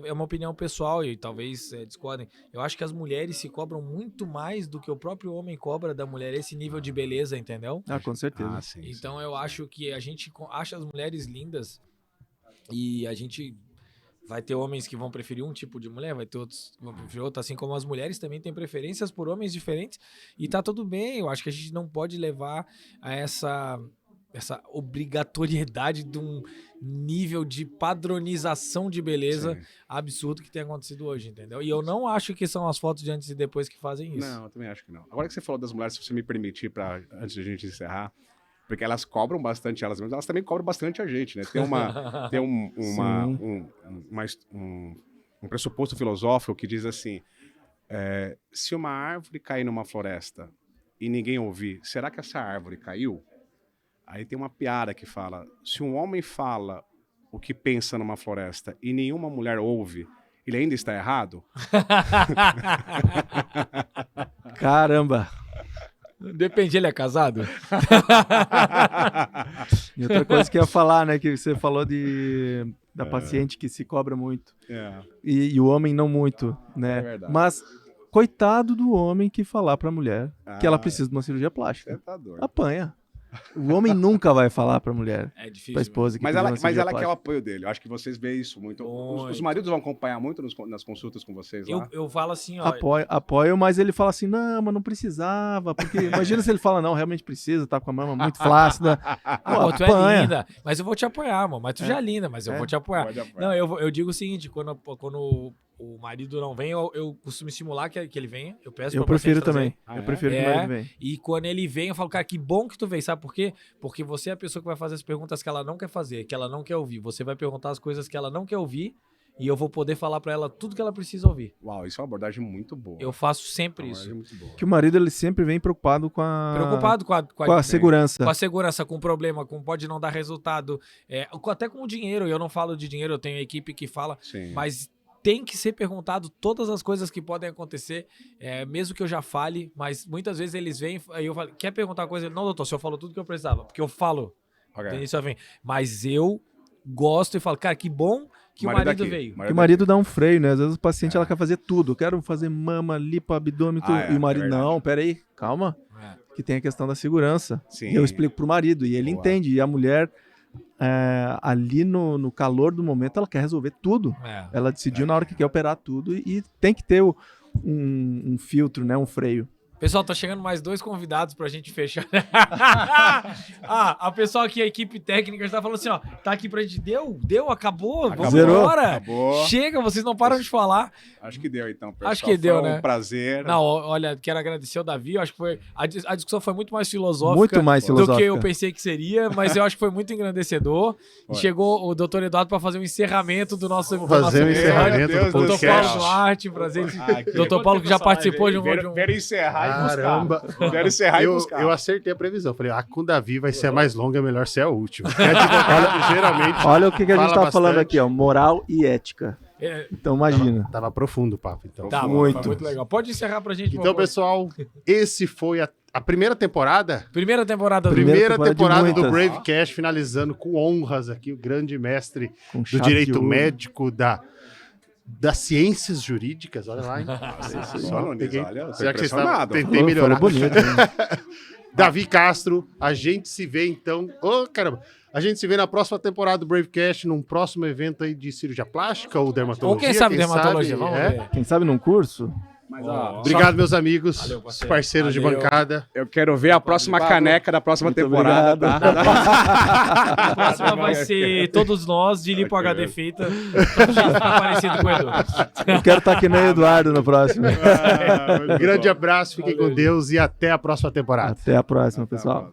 é uma opinião pessoal e talvez discordem. Eu acho que as mulheres se cobram muito mais do que o próprio homem cobra da mulher esse nível de beleza, entendeu? Com certeza. Sim, então eu acho que a gente acha as mulheres lindas e a gente vai ter homens que vão preferir um tipo de mulher, vai ter outros que vão preferir outro, assim como as mulheres também têm preferências por homens diferentes e tá tudo bem. Eu acho que a gente não pode levar a essa obrigatoriedade de um nível de padronização de beleza absurdo que tem acontecido hoje, entendeu? E eu não acho que são as fotos de antes e depois que fazem isso. Não, eu também acho que não. Agora que você falou das mulheres, se você me permitir, antes de a gente encerrar, porque elas cobram bastante elas mesmas, elas também cobram bastante a gente, né? Tem um pressuposto filosófico que diz assim, se uma árvore cair numa floresta e ninguém ouvir, será que essa árvore caiu? Aí tem uma piada que fala, se um homem fala o que pensa numa floresta e nenhuma mulher ouve, ele ainda está errado? Caramba. Depende, ele é casado? E outra coisa que eu ia falar, né? Que você falou da paciente que se cobra muito. E o homem não muito, né? É verdade. Mas, coitado do homem que falar pra mulher que ela precisa de uma cirurgia plástica. Você tá doido. Apanha. O homem nunca vai falar pra mulher, É difícil. pra esposa que Mas precisa ela, de uma mas cirurgia ela quer o plástica. apoio dele. Eu acho que vocês veem isso muito. Os Muito. maridos vão acompanhar muito nas consultas com vocês lá. Eu falo assim, ó. Apoio, mas ele fala assim, não, mas não precisava, porque imagina se ele fala, não, realmente precisa, tá com a mama muito flácida. Pô, Tu apanha. é linda, mas eu vou te apoiar, amor. Mas tu já é linda, mas eu vou te apoiar. Pode apoiar. Não, eu digo o seguinte, quando o marido não vem, eu costumo estimular que ele venha. Eu peço Eu pra prefiro paciente trazer. também. Eu prefiro que o É. marido venha. E quando ele vem, eu falo, cara, que bom que tu veio. Sabe por quê? Porque você é a pessoa que vai fazer as perguntas que ela não quer fazer, que ela não quer ouvir. Você vai perguntar as coisas que ela não quer ouvir e eu vou poder falar pra ela tudo que ela precisa ouvir. Uau, isso é uma abordagem muito boa. Eu faço sempre Uma isso. abordagem muito boa. Que o marido, ele sempre vem preocupado com a... Preocupado com Com a segurança. com a segurança, com o problema, com pode não dar resultado, até com o dinheiro. Eu não falo de dinheiro, eu tenho equipe que fala, Sim. mas tem que ser perguntado todas as coisas que podem acontecer, mesmo que eu já fale, mas muitas vezes eles vêm, aí eu falo, quer perguntar uma coisa? Não, doutor, o senhor falou tudo que eu precisava, porque eu falo, Ok. do início ao fim, mas eu gosto e falo, cara, que bom que o marido aqui. veio. Que o marido dá um freio, né? Às vezes o paciente ela quer fazer tudo. Eu quero fazer mama, lipo, abdômen, tudo. Ah, E o marido, é verdade. não, peraí, calma. É. Que tem a questão da segurança. Sim. E eu explico pro marido, e ele Boa. entende. E a mulher, ali no calor do momento, ela quer resolver tudo. É. Ela decidiu na hora que quer operar tudo e tem que ter um filtro, né? Um freio. Pessoal, tá chegando mais 2 convidados pra gente fechar. A pessoa aqui, a equipe técnica, está falando assim, ó, tá aqui pra gente. Deu, acabou, vamos Zerou. embora. Acabou. Chega, vocês não param de falar. Acho que deu, então, pessoal. Acho que deu, Foi né? um prazer. Não, olha, quero agradecer ao Davi, eu acho que foi a discussão foi muito mais filosófica, Muito mais do que filosófica. eu pensei que seria, mas eu acho que foi muito engrandecedor. E Foi. chegou o doutor Eduardo para fazer um encerramento do nosso Fazer o episódio. encerramento Meu Deus do do Doutor céu. Paulo podcast. Duarte, prazer. Aqui. Doutor Paulo que já participou de um... Quero encerrar e buscar. Caramba. Quero encerrar e Eu, buscar. eu acertei a previsão. Falei, com o Davi vai ser a mais longa, é melhor ser a última. É advogado, geralmente. Olha o que a gente fala tá falando bastante. aqui, ó. Moral e ética. Então imagina. Tava profundo o papo, então. Tá, Muito. muito legal. Pode encerrar pra gente, por Então, favor. pessoal, esse foi a primeira temporada. Primeira temporada do... Primeira Primeira temporada de temporada do muitas. Bravecast, finalizando com honras aqui, o grande mestre Com do chave direito de ouro. médico, das ciências jurídicas. Olha lá, hein? Só Nunes, Peguei. olha, tô Será que vocês impressionado. tentei Falou melhorar? bonito, né? Davi Castro, a gente se vê então. Ô, caramba! A gente se vê na próxima temporada do Bravecast, num próximo evento aí de cirurgia plástica ou dermatologia. Ou quem sabe dermatologia, sabe, vamos é? ver. Quem sabe num curso? Mas, ó, Obrigado, meus amigos, Valeu, os parceiro. parceiros de Valeu. bancada. eu quero ver a próxima Obrigado. caneca da próxima Muito temporada, obrigado. tá? A próxima vai ser todos nós de Lipo HD feita. Todo jeito ficar parecido com o Edu. Eu quero estar aqui nem o Eduardo no próximo. Ah, muito Grande bom. abraço, fiquem com Deus e até a próxima temporada. Até a próxima, pessoal.